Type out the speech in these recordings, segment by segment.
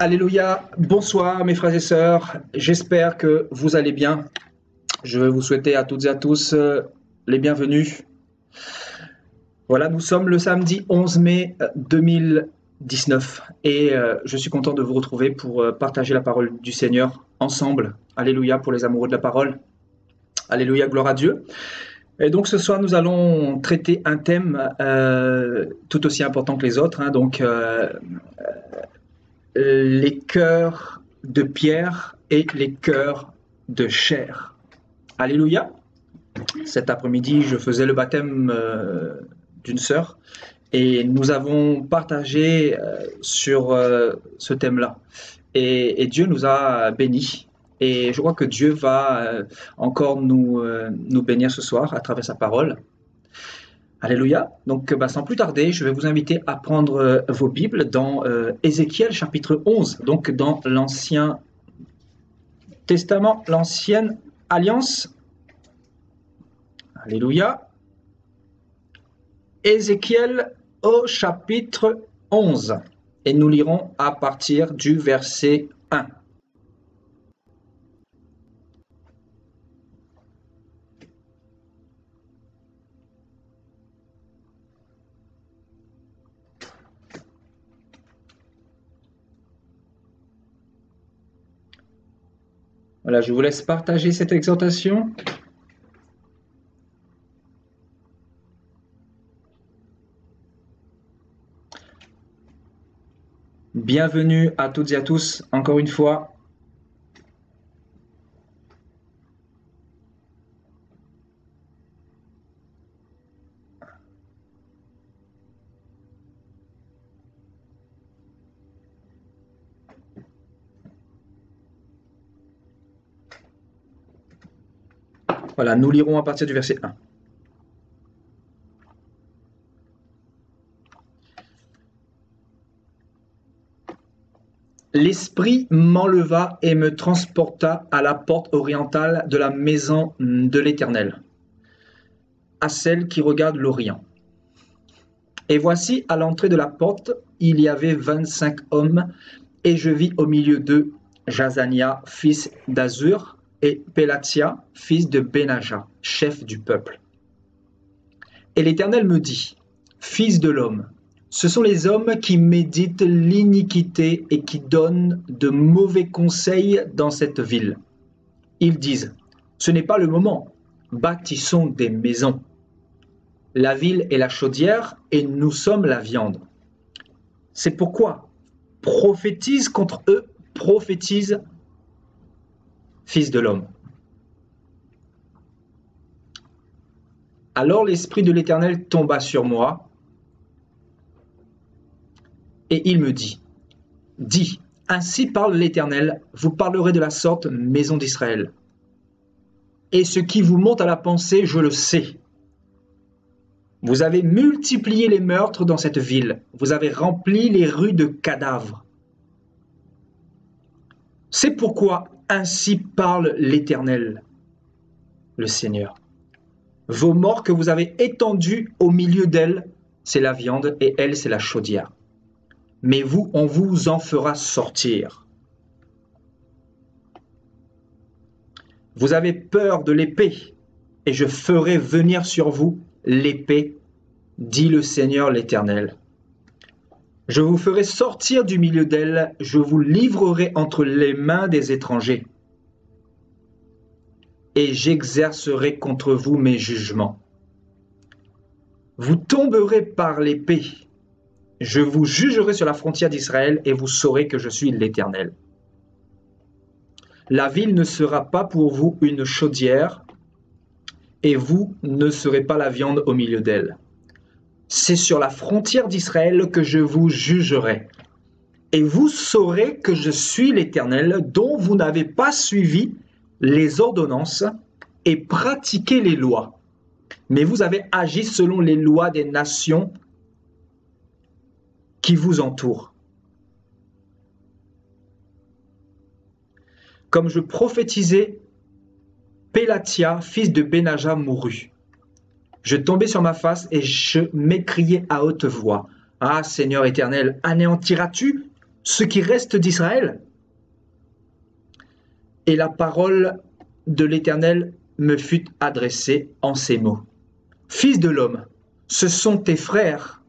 Alléluia, bonsoir mes frères et sœurs, j'espère que vous allez bien. Je vais vous souhaiter à toutes et à tous les bienvenus. Voilà, nous sommes le samedi 11 mai 2019 et je suis content de vous retrouver pour partager la parole du Seigneur ensemble. Alléluia pour les amoureux de la parole. Alléluia, gloire à Dieu. Et donc ce soir, nous allons traiter un thème tout aussi important que les autres, les cœurs de pierre et les cœurs de chair. Alléluia. Cet après-midi, je faisais le baptême d'une sœur et nous avons partagé sur ce thème-là. Et Dieu nous a bénis. Et je crois que Dieu va encore nous bénir ce soir à travers sa parole. Alléluia. Donc, sans plus tarder, je vais vous inviter à prendre vos Bibles dans Ézéchiel chapitre 11, donc dans l'Ancien Testament, l'Ancienne Alliance. Alléluia. Ézéchiel au chapitre 11. Et nous lirons à partir du verset 1. Voilà, je vous laisse partager cette exhortation. Bienvenue à toutes et à tous, encore une fois. Voilà, nous lirons à partir du verset 1. L'Esprit m'enleva et me transporta à la porte orientale de la maison de l'Éternel, à celle qui regarde l'Orient. Et voici, à l'entrée de la porte, il y avait 25 hommes, et je vis au milieu d'eux Jazania, fils d'Azur, et Pélatia, fils de Benaja, chef du peuple. Et l'Éternel me dit, fils de l'homme, ce sont les hommes qui méditent l'iniquité et qui donnent de mauvais conseils dans cette ville. Ils disent, ce n'est pas le moment, bâtissons des maisons. La ville est la chaudière et nous sommes la viande. C'est pourquoi prophétise contre eux, prophétise, fils de l'homme. Alors l'Esprit de l'Éternel tomba sur moi, et il me dit, dis, ainsi parle l'Éternel, vous parlerez de la sorte, maison d'Israël. Et ce qui vous monte à la pensée, je le sais. Vous avez multiplié les meurtres dans cette ville, vous avez rempli les rues de cadavres. C'est pourquoi ainsi parle l'Éternel, le Seigneur. Vos morts que vous avez étendus au milieu d'elles, c'est la viande et elle, c'est la chaudière. Mais vous, on vous en fera sortir. Vous avez peur de l'épée, et je ferai venir sur vous l'épée, dit le Seigneur l'Éternel. Je vous ferai sortir du milieu d'elle, je vous livrerai entre les mains des étrangers. Et j'exercerai contre vous mes jugements. Vous tomberez par l'épée. Je vous jugerai sur la frontière d'Israël et vous saurez que je suis l'Éternel. La ville ne sera pas pour vous une chaudière et vous ne serez pas la viande au milieu d'elle. C'est sur la frontière d'Israël que je vous jugerai. Et vous saurez que je suis l'Éternel, dont vous n'avez pas suivi les ordonnances et pratiqué les lois. Mais vous avez agi selon les lois des nations qui vous entourent. Comme je prophétisais, Pélatia, fils de Benaja, mourut. Je tombai sur ma face et je m'écriai à haute voix. Ah, Seigneur éternel, anéantiras-tu ce qui reste d'Israël. Et la parole de l'Éternel me fut adressée en ces mots. Fils de l'homme, ce sont tes frères,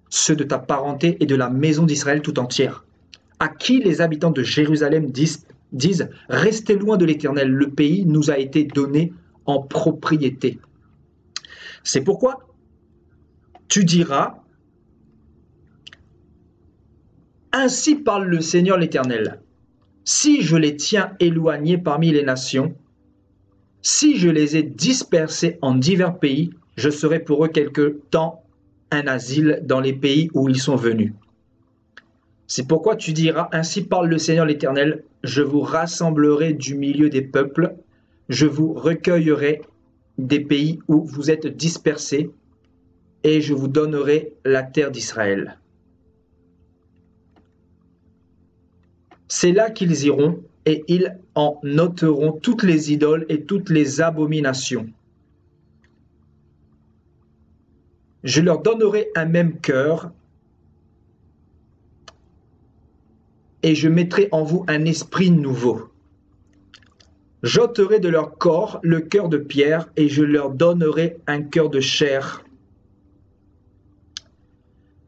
ceux de ta parenté et de la maison d'Israël tout entière, à qui les habitants de Jérusalem disent « Restez loin de l'Éternel, le pays nous a été donné en propriété. » C'est pourquoi tu diras « Ainsi parle le Seigneur l'Éternel. Si je les tiens éloignés parmi les nations, si je les ai dispersés en divers pays, je serai pour eux quelque temps un asile dans les pays où ils sont venus. C'est pourquoi tu diras, ainsi parle le Seigneur l'Éternel, je vous rassemblerai du milieu des peuples, je vous recueillerai des pays où vous êtes dispersés, et je vous donnerai la terre d'Israël. C'est là qu'ils iront, et ils en ôteront toutes les idoles et toutes les abominations. Je leur donnerai un même cœur, et je mettrai en vous un esprit nouveau. J'ôterai de leur corps le cœur de pierre, et je leur donnerai un cœur de chair,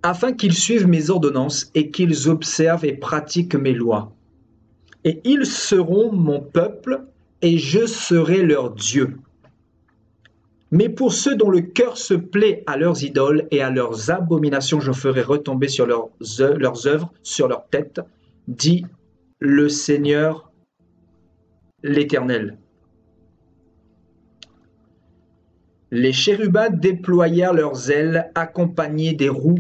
afin qu'ils suivent mes ordonnances et qu'ils observent et pratiquent mes lois. Et ils seront mon peuple, et je serai leur Dieu. Mais pour ceux dont le cœur se plaît à leurs idoles et à leurs abominations, je ferai retomber sur leurs œuvres, sur leur tête, dit le Seigneur l'Éternel. Les chérubins déployèrent leurs ailes accompagnés des roues,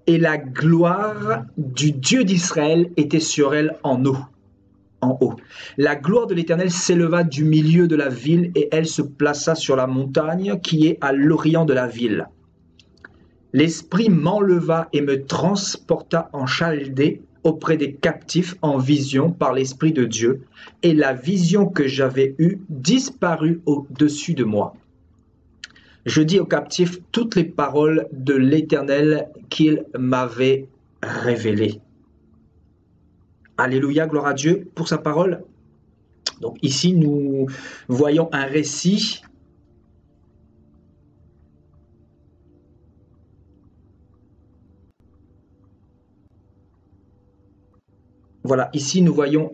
et la gloire du Dieu d'Israël était sur elles en haut. La gloire de l'Éternel s'éleva du milieu de la ville, et elle se plaça sur la montagne qui est à l'orient de la ville. L'Esprit m'enleva et me transporta en Chaldée auprès des captifs en vision par l'Esprit de Dieu, et la vision que j'avais eue disparut au-dessus de moi. Je dis aux captifs toutes les paroles de l'Éternel qu'il m'avait révélées. Alléluia, gloire à Dieu pour sa parole. Donc ici, nous voyons un récit voilà, ici nous voyons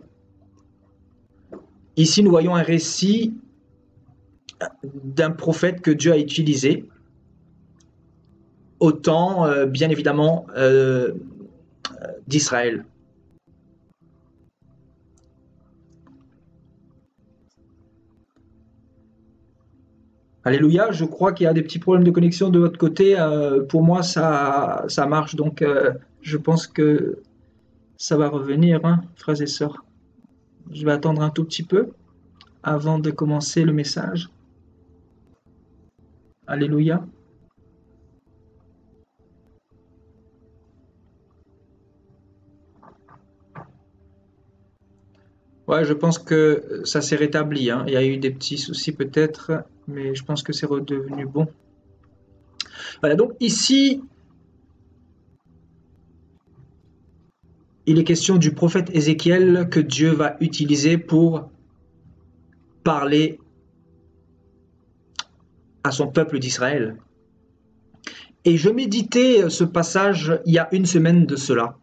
un récit d'un prophète que Dieu a utilisé au temps, bien évidemment, d'Israël. Alléluia, je crois qu'il y a des petits problèmes de connexion de votre côté. Pour moi, ça marche, donc je pense que ça va revenir, hein, frères et sœurs. Je vais attendre un tout petit peu avant de commencer le message. Alléluia. Ouais, je pense que ça s'est rétabli, hein. Il y a eu des petits soucis peut-être, mais je pense que c'est redevenu bon. Voilà, donc ici, il est question du prophète Ézéchiel que Dieu va utiliser pour parler à son peuple d'Israël. Et je méditais ce passage il y a une semaine de cela.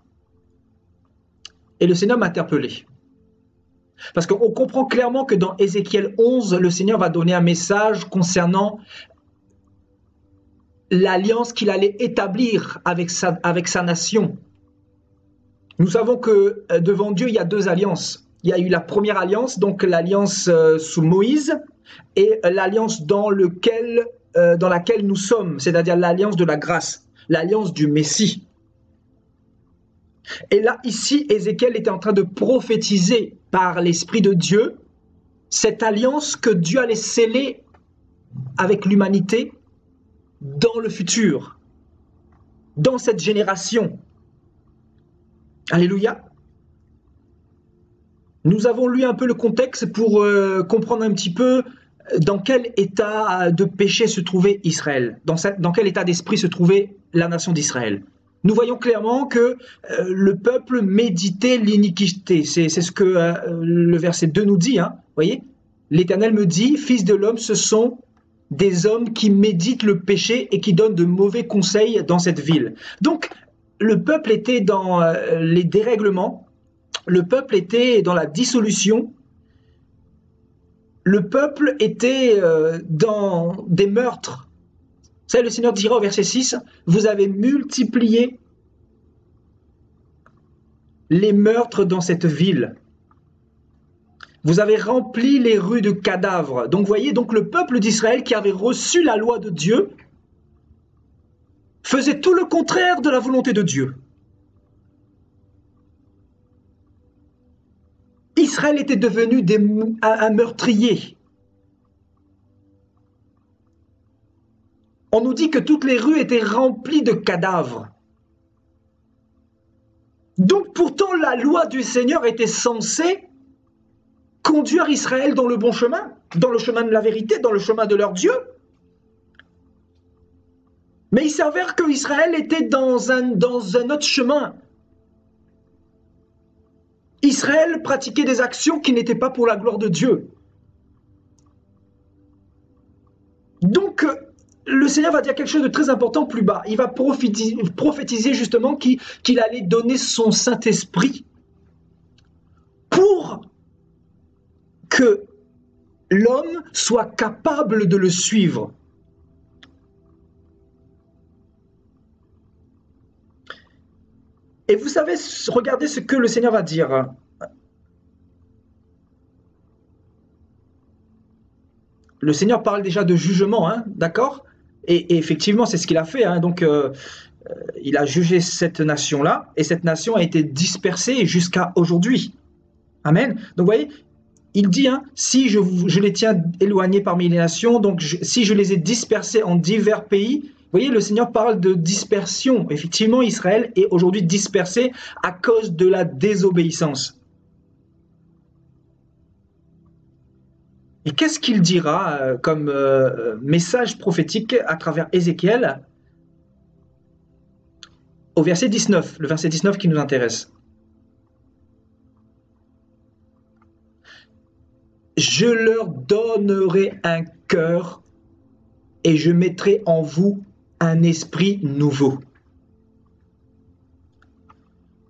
Et le Seigneur m'a interpellé. Parce qu'on comprend clairement que dans Ézéchiel 11, le Seigneur va donner un message concernant l'alliance qu'il allait établir avec sa nation. Nous savons que devant Dieu, il y a deux alliances. Il y a eu la première alliance, donc l'alliance sous Moïse, et l'alliance dans laquelle nous sommes, c'est-à-dire l'alliance de la grâce, l'alliance du Messie. Et là, ici, Ézéchiel était en train de prophétiser par l'Esprit de Dieu cette alliance que Dieu allait sceller avec l'humanité dans le futur, dans cette génération. Alléluia. Nous avons lu un peu le contexte pour comprendre un petit peu dans quel état de péché se trouvait Israël, dans quel état d'esprit se trouvait la nation d'Israël. nous voyons clairement que le peuple méditait l'iniquité. C'est ce que le verset 2 nous dit. Hein. Voyez, l'Éternel me dit, fils de l'homme, ce sont des hommes qui méditent le péché et qui donnent de mauvais conseils dans cette ville. Donc, le peuple était dans les dérèglements, le peuple était dans la dissolution, le peuple était dans des meurtres. Ça, le Seigneur dira au verset 6, vous avez multiplié les meurtres dans cette ville. Vous avez rempli les rues de cadavres. Donc, voyez, donc le peuple d'Israël qui avait reçu la loi de Dieu faisait tout le contraire de la volonté de Dieu. Israël était devenu un meurtrier. On nous dit que toutes les rues étaient remplies de cadavres. Donc pourtant la loi du Seigneur était censée conduire Israël dans le bon chemin, dans le chemin de la vérité, dans le chemin de leur Dieu. Mais il s'avère qu'Israël était dans un autre chemin. Israël pratiquait des actions qui n'étaient pas pour la gloire de Dieu. Donc, le Seigneur va dire quelque chose de très important plus bas. Il va prophétiser justement qu'il allait donner son Saint-Esprit pour que l'homme soit capable de le suivre. Et vous savez, regardez ce que le Seigneur va dire. Le Seigneur parle déjà de jugement, hein, d'accord ? Et effectivement, c'est ce qu'il a fait. Hein, donc, il a jugé cette nation-là, et cette nation a été dispersée jusqu'à aujourd'hui. Amen. Donc, vous voyez, il dit, hein, si je les tiens éloignés parmi les nations, donc si je les ai dispersés en divers pays, vous voyez, le Seigneur parle de dispersion. Effectivement, Israël est aujourd'hui dispersé à cause de la désobéissance. Et qu'est-ce qu'il dira comme message prophétique à travers Ézéchiel au verset 19, le verset 19 qui nous intéresse. Je leur donnerai un cœur et je mettrai en vous un esprit nouveau.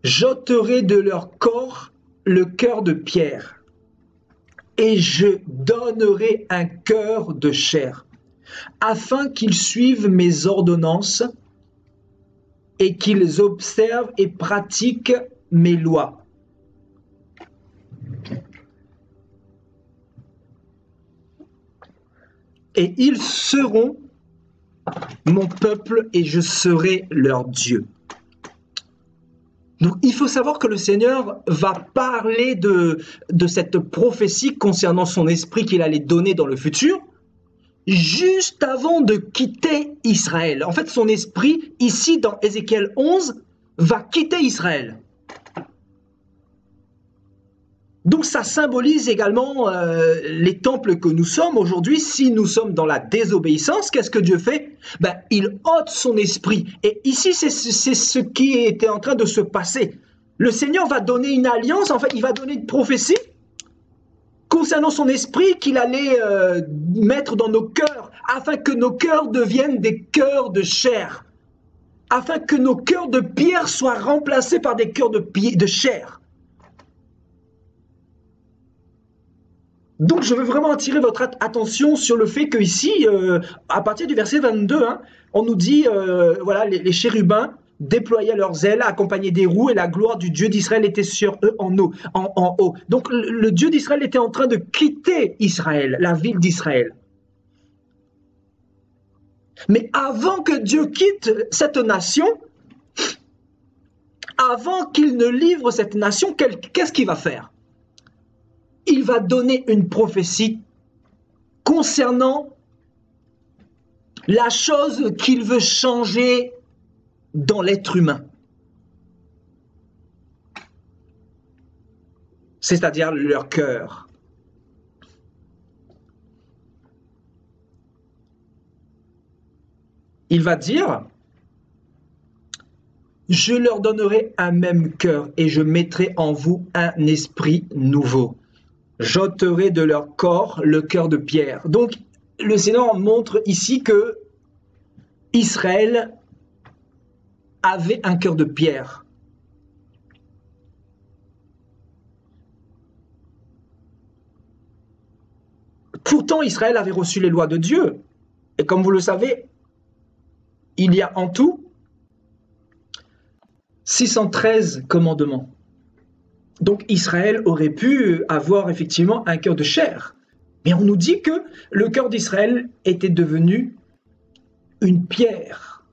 J'ôterai de leur corps le cœur de pierre et je donnerai un cœur de chair, afin qu'ils suivent mes ordonnances et qu'ils observent et pratiquent mes lois. Et ils seront mon peuple et je serai leur Dieu. Donc il faut savoir que le Seigneur va parler de cette prophétie concernant son esprit qu'il allait donner dans le futur, juste avant de quitter Israël. En fait, son esprit, ici dans Ézéchiel 11, va quitter Israël. Donc ça symbolise également les temples que nous sommes aujourd'hui. Si nous sommes dans la désobéissance, qu'est-ce que Dieu fait? Il ôte son esprit. Et ici, c'est ce qui était en train de se passer. Le Seigneur va donner une alliance, en fait, il va donner une prophétie concernant son esprit qu'il allait mettre dans nos cœurs, afin que nos cœurs deviennent des cœurs de chair, afin que nos cœurs de pierre soient remplacés par des cœurs de chair. Donc je veux vraiment attirer votre attention sur le fait qu'ici, à partir du verset 22, hein, on nous dit, voilà, les chérubins déployaient leurs ailes, accompagnés des roues, et la gloire du Dieu d'Israël était sur eux en haut. Donc le Dieu d'Israël était en train de quitter Israël, la ville d'Israël. Mais avant que Dieu quitte cette nation, avant qu'il ne livre cette nation, qu'est-ce qu'il va faire? Il va donner une prophétie concernant la chose qu'il veut changer dans l'être humain. C'est-à-dire leur cœur. Il va dire, Je leur donnerai un même cœur et je mettrai en vous un esprit nouveau. J'ôterai de leur corps le cœur de pierre. Donc, le Seigneur montre ici que Israël avait un cœur de pierre. Pourtant, Israël avait reçu les lois de Dieu. Et comme vous le savez, il y a en tout 613 commandements. Donc Israël aurait pu avoir effectivement un cœur de chair. Mais on nous dit que le cœur d'Israël était devenu une pierre.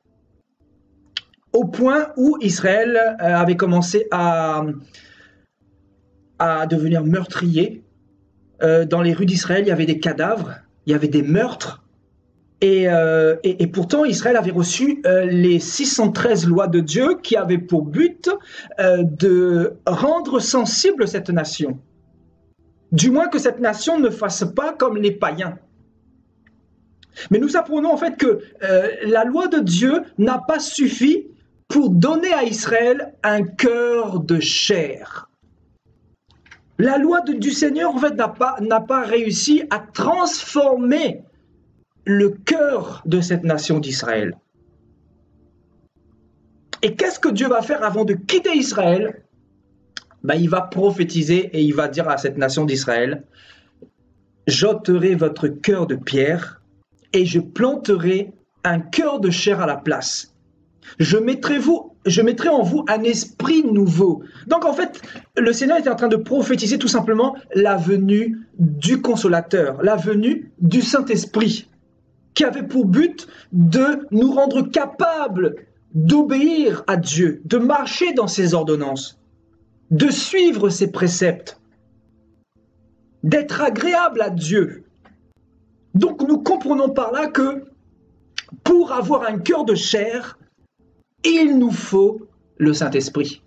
Au point où Israël avait commencé à devenir meurtrier. Dans les rues d'Israël, il y avait des cadavres, il y avait des meurtres. Et pourtant, Israël avait reçu les 613 lois de Dieu qui avaient pour but de rendre sensible cette nation. Du moins que cette nation ne fasse pas comme les païens. Mais nous apprenons en fait que la loi de Dieu n'a pas suffi pour donner à Israël un cœur de chair. La loi du Seigneur en fait n'a pas réussi à transformer le cœur de cette nation d'Israël. Et qu'est-ce que Dieu va faire avant de quitter Israël? Il va prophétiser et il va dire à cette nation d'Israël, j'ôterai votre cœur de pierre et je planterai un cœur de chair à la place. Je mettrai en vous un esprit nouveau. Donc en fait, le Seigneur était en train de prophétiser tout simplement la venue du Consolateur, la venue du Saint-Esprit, qui avait pour but de nous rendre capables d'obéir à Dieu, de marcher dans ses ordonnances, de suivre ses préceptes, d'être agréable à Dieu. Donc nous comprenons par là que pour avoir un cœur de chair, il nous faut le Saint-Esprit.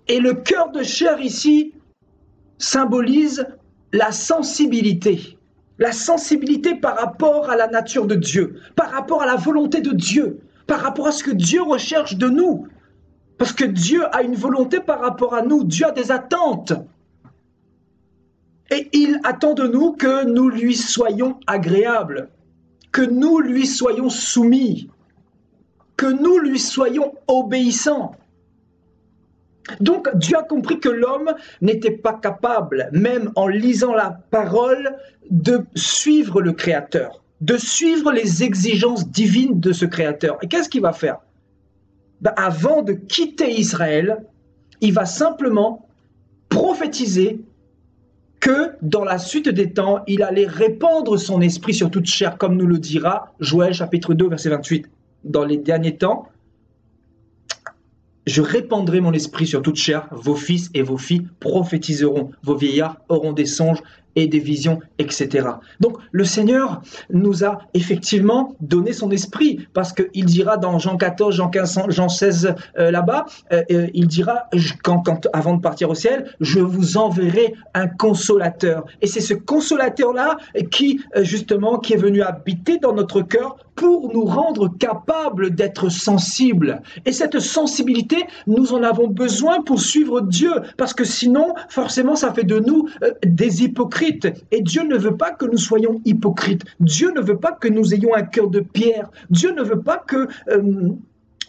Et le cœur de chair ici symbolise la sensibilité. La sensibilité par rapport à la nature de Dieu, par rapport à la volonté de Dieu, par rapport à ce que Dieu recherche de nous. Parce que Dieu a une volonté par rapport à nous, Dieu a des attentes. Et il attend de nous que nous lui soyons agréables, que nous lui soyons soumis, que nous lui soyons obéissants. Donc Dieu a compris que l'homme n'était pas capable, même en lisant la parole, de suivre le Créateur, de suivre les exigences divines de ce Créateur. Et qu'est-ce qu'il va faire? Avant de quitter Israël, il va simplement prophétiser que dans la suite des temps, il allait répandre son esprit sur toute chair, comme nous le dira Joël chapitre 2, verset 28. Dans les derniers temps, je répandrai mon esprit sur toute chair, vos fils et vos filles prophétiseront, vos vieillards auront des songes et des visions, etc. Donc le Seigneur nous a effectivement donné son esprit, parce qu'il dira dans Jean 14, Jean 15, Jean 16 là-bas, il dira, avant de partir au ciel, je vous enverrai un consolateur. Et c'est ce consolateur-là qui est venu habiter dans notre cœur pour nous rendre capables d'être sensibles. Et cette sensibilité, nous en avons besoin pour suivre Dieu, parce que sinon, forcément, ça fait de nous des hypocrites. Et Dieu ne veut pas que nous soyons hypocrites. Dieu ne veut pas que nous ayons un cœur de pierre. Dieu ne veut pas que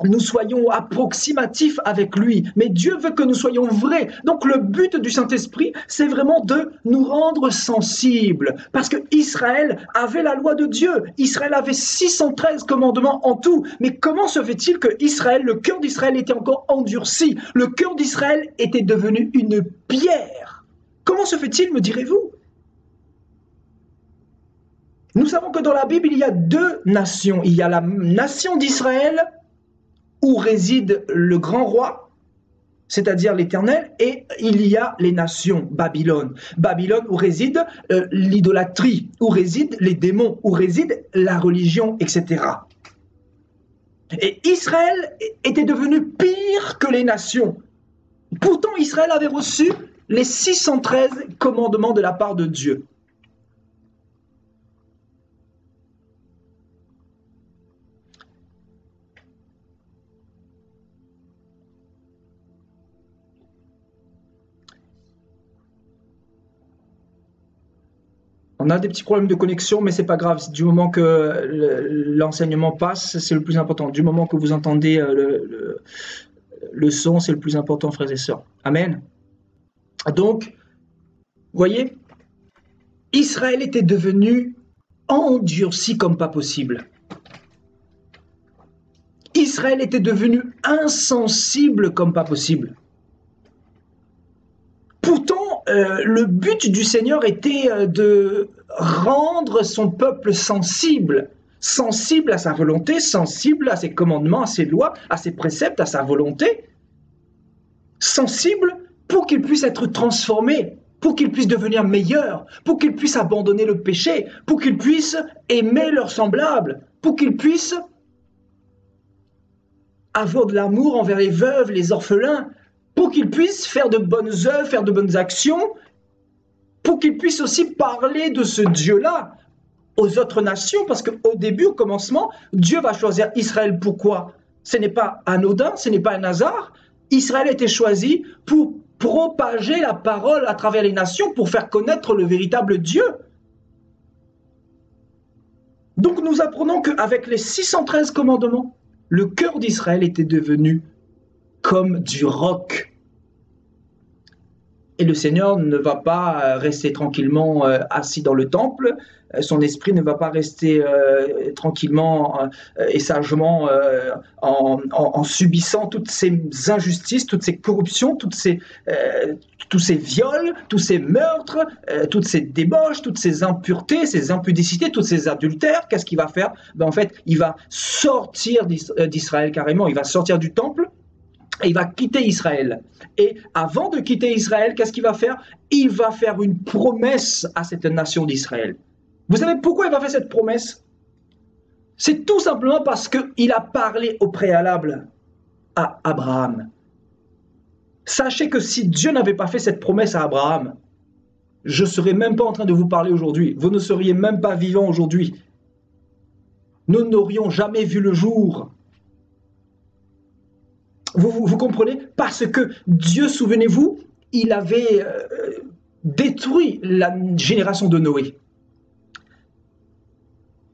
nous soyons approximatifs avec lui, mais Dieu veut que nous soyons vrais. Donc le but du Saint-Esprit, c'est vraiment de nous rendre sensibles, parce que Israël avait la loi de Dieu, Israël avait 613 commandements en tout, mais comment se fait-il que Israël, le cœur d'Israël était encore endurci, le cœur d'Israël était devenu une pierre? Comment se fait-il, me direz-vous? Nous savons que dans la Bible, il y a deux nations. Il y a la nation d'Israël, où réside le grand roi, c'est-à-dire l'Éternel, et il y a les nations, Babylone. Babylone où réside l'idolâtrie, où résident les démons, où réside la religion, etc. Et Israël était devenu pire que les nations. Pourtant, Israël avait reçu les 613 commandements de la part de Dieu. On a des petits problèmes de connexion, mais c'est pas grave. Du moment que l'enseignement passe, c'est le plus important. Du moment que vous entendez le son, c'est le plus important, frères et sœurs. Amen. Donc, vous voyez, Israël était devenu endurci comme pas possible. Israël était devenu insensible comme pas possible. Pourtant, le but du Seigneur était de rendre son peuple sensible, sensible à sa volonté, sensible à ses commandements, à ses lois, à ses préceptes, à sa volonté, sensible pour qu'il puisse être transformé, pour qu'il puisse devenir meilleur, pour qu'il puisse abandonner le péché, pour qu'il puisse aimer leurs semblables, pour qu'il puisse avoir de l'amour envers les veuves, les orphelins, pour qu'ils puissent faire de bonnes œuvres, faire de bonnes actions, pour qu'ils puissent aussi parler de ce Dieu-là aux autres nations, parce qu'au début, au commencement, Dieu va choisir Israël. Pourquoi? Ce n'est pas anodin, ce n'est pas un hasard. Israël a été choisi pour propager la parole à travers les nations, pour faire connaître le véritable Dieu. Donc nous apprenons qu'avec les 613 commandements, le cœur d'Israël était devenu comme du roc. Et le Seigneur ne va pas rester tranquillement assis dans le temple. Son esprit ne va pas rester tranquillement et sagement en subissant toutes ces injustices, toutes ces corruptions, tous ces viols, tous ces meurtres, toutes ces débauches, toutes ces impuretés, ces impudicités, tous ces adultères. Qu'est-ce qu'il va faire? En fait, il va sortir d'Israël carrément, il va sortir du temple. Et il va quitter Israël. Et avant de quitter Israël, qu'est-ce qu'il va faire? Il va faire une promesse à cette nation d'Israël. Vous savez pourquoi il va faire cette promesse? C'est tout simplement parce qu'il a parlé au préalable à Abraham. Sachez que si Dieu n'avait pas fait cette promesse à Abraham, je ne serais même pas en train de vous parler aujourd'hui. Vous ne seriez même pas vivant aujourd'hui. Nous n'aurions jamais vu le jour. Vous comprenez? Parce que Dieu, souvenez-vous, il avait détruit la génération de Noé.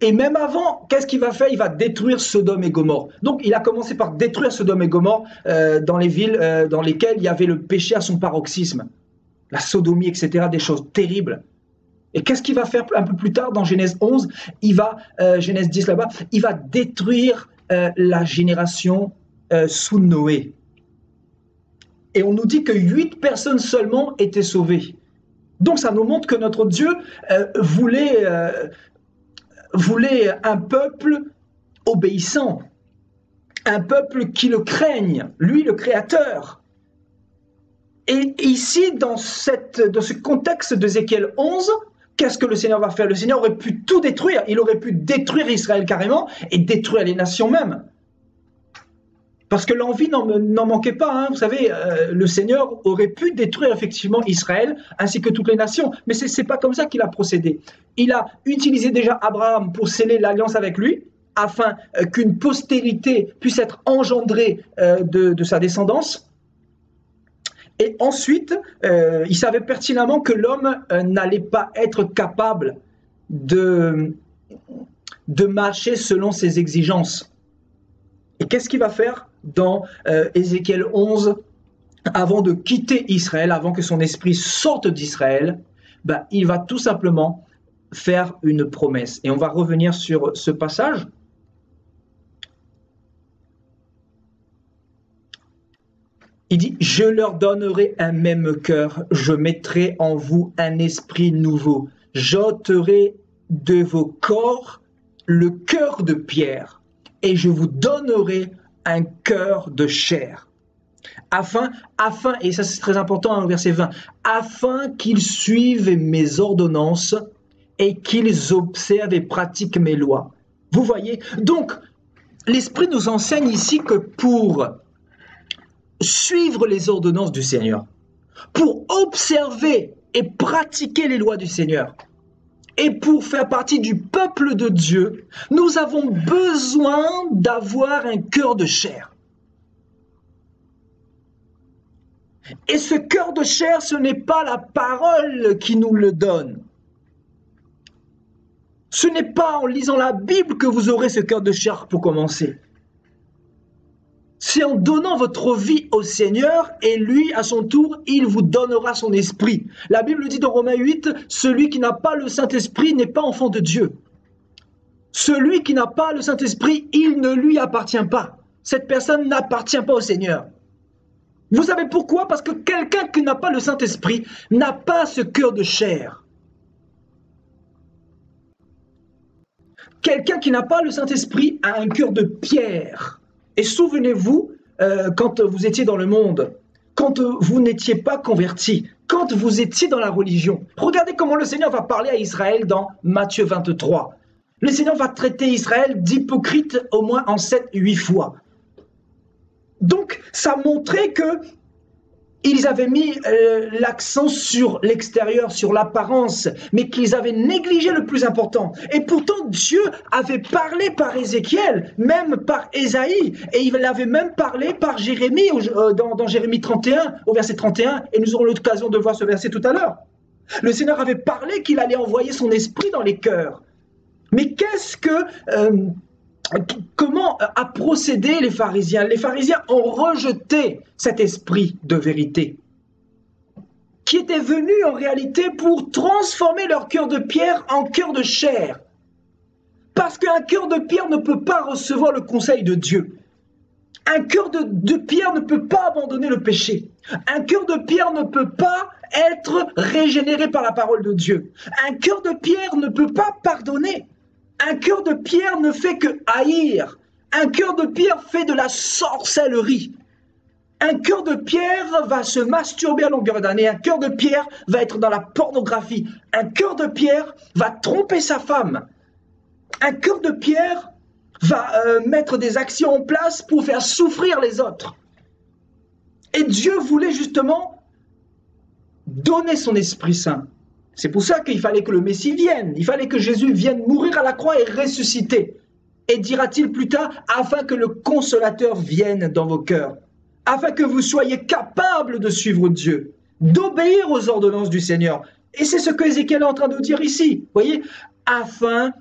Et même avant, qu'est-ce qu'il va faire? Il va détruire Sodome et Gomorrhe. Donc, il a commencé par détruire Sodome et Gomorrhe dans les villes dans lesquelles il y avait le péché à son paroxysme. La sodomie, etc., des choses terribles. Et qu'est-ce qu'il va faire un peu plus tard dans Genèse 11? Genèse 10 là-bas, il va détruire la génération sous Noé. Et on nous dit que 8 personnes seulement étaient sauvées. Donc ça nous montre que notre Dieu voulait un peuple obéissant, un peuple qui le craigne, lui le Créateur. Et ici, dans ce contexte d'Ézéchiel 11, qu'est-ce que le Seigneur va faire? Le Seigneur aurait pu tout détruire, il aurait pu détruire Israël carrément et détruire les nations même. Parce que l'envie n'en manquait pas, hein. Vous savez, le Seigneur aurait pu détruire effectivement Israël ainsi que toutes les nations. Mais ce n'est pas comme ça qu'il a procédé. Il a utilisé déjà Abraham pour sceller l'alliance avec lui, afin qu'une postérité puisse être engendrée de sa descendance. Et ensuite, il savait pertinemment que l'homme n'allait pas être capable de marcher selon ses exigences. Et qu'est-ce qu'il va faire dans Ézéchiel 11, avant de quitter Israël, avant que son esprit sorte d'Israël? Il va tout simplement faire une promesse. Et on va revenir sur ce passage. Il dit, « Je leur donnerai un même cœur, je mettrai en vous un esprit nouveau, j'ôterai de vos corps le cœur de pierre, et je vous donnerai un cœur de chair. » Afin, et ça c'est très important au verset 20, afin qu'ils suivent mes ordonnances et qu'ils observent et pratiquent mes lois. Vous voyez? Donc, l'Esprit nous enseigne ici que pour suivre les ordonnances du Seigneur, pour observer et pratiquer les lois du Seigneur, et pour faire partie du peuple de Dieu, nous avons besoin d'avoir un cœur de chair. Et ce cœur de chair, ce n'est pas la parole qui nous le donne. Ce n'est pas en lisant la Bible que vous aurez ce cœur de chair pour commencer. C'est en donnant votre vie au Seigneur et lui, à son tour, il vous donnera son esprit. La Bible dit dans Romains 8, celui qui n'a pas le Saint-Esprit n'est pas enfant de Dieu. Celui qui n'a pas le Saint-Esprit, il ne lui appartient pas. Cette personne n'appartient pas au Seigneur. Vous savez pourquoi? Parce que quelqu'un qui n'a pas le Saint-Esprit n'a pas ce cœur de chair. Quelqu'un qui n'a pas le Saint-Esprit a un cœur de pierre. Et souvenez-vous, quand vous étiez dans le monde, quand vous n'étiez pas converti, quand vous étiez dans la religion, regardez comment le Seigneur va parler à Israël dans Matthieu 23. Le Seigneur va traiter Israël d'hypocrite au moins en 7-8 fois. Donc, ça montrait que ils avaient mis l'accent sur l'extérieur, sur l'apparence, mais qu'ils avaient négligé le plus important. Et pourtant, Dieu avait parlé par Ézéchiel, même par Ésaïe, et il avait même parlé par Jérémie, dans Jérémie 31, au verset 31, et nous aurons l'occasion de voir ce verset tout à l'heure. Le Seigneur avait parlé qu'il allait envoyer son esprit dans les cœurs. Mais comment a procédé les pharisiens? Les pharisiens ont rejeté cet esprit de vérité qui était venu en réalité pour transformer leur cœur de pierre en cœur de chair. Parce qu'un cœur de pierre ne peut pas recevoir le conseil de Dieu. Un cœur de pierre ne peut pas abandonner le péché. Un cœur de pierre ne peut pas être régénéré par la parole de Dieu. Un cœur de pierre ne peut pas pardonner. Un cœur de pierre ne fait que haïr. Un cœur de pierre fait de la sorcellerie. Un cœur de pierre va se masturber à longueur d'année. Un cœur de pierre va être dans la pornographie. Un cœur de pierre va tromper sa femme. Un cœur de pierre va mettre des actions en place pour faire souffrir les autres. Et Dieu voulait justement donner son Esprit Saint. C'est pour ça qu'il fallait que le Messie vienne. Il fallait que Jésus vienne mourir à la croix et ressusciter. Et dira-t-il plus tard, afin que le Consolateur vienne dans vos cœurs, afin que vous soyez capables de suivre Dieu, d'obéir aux ordonnances du Seigneur. Et c'est ce que Ézéchiel est en train de dire ici. Vous voyez, afin,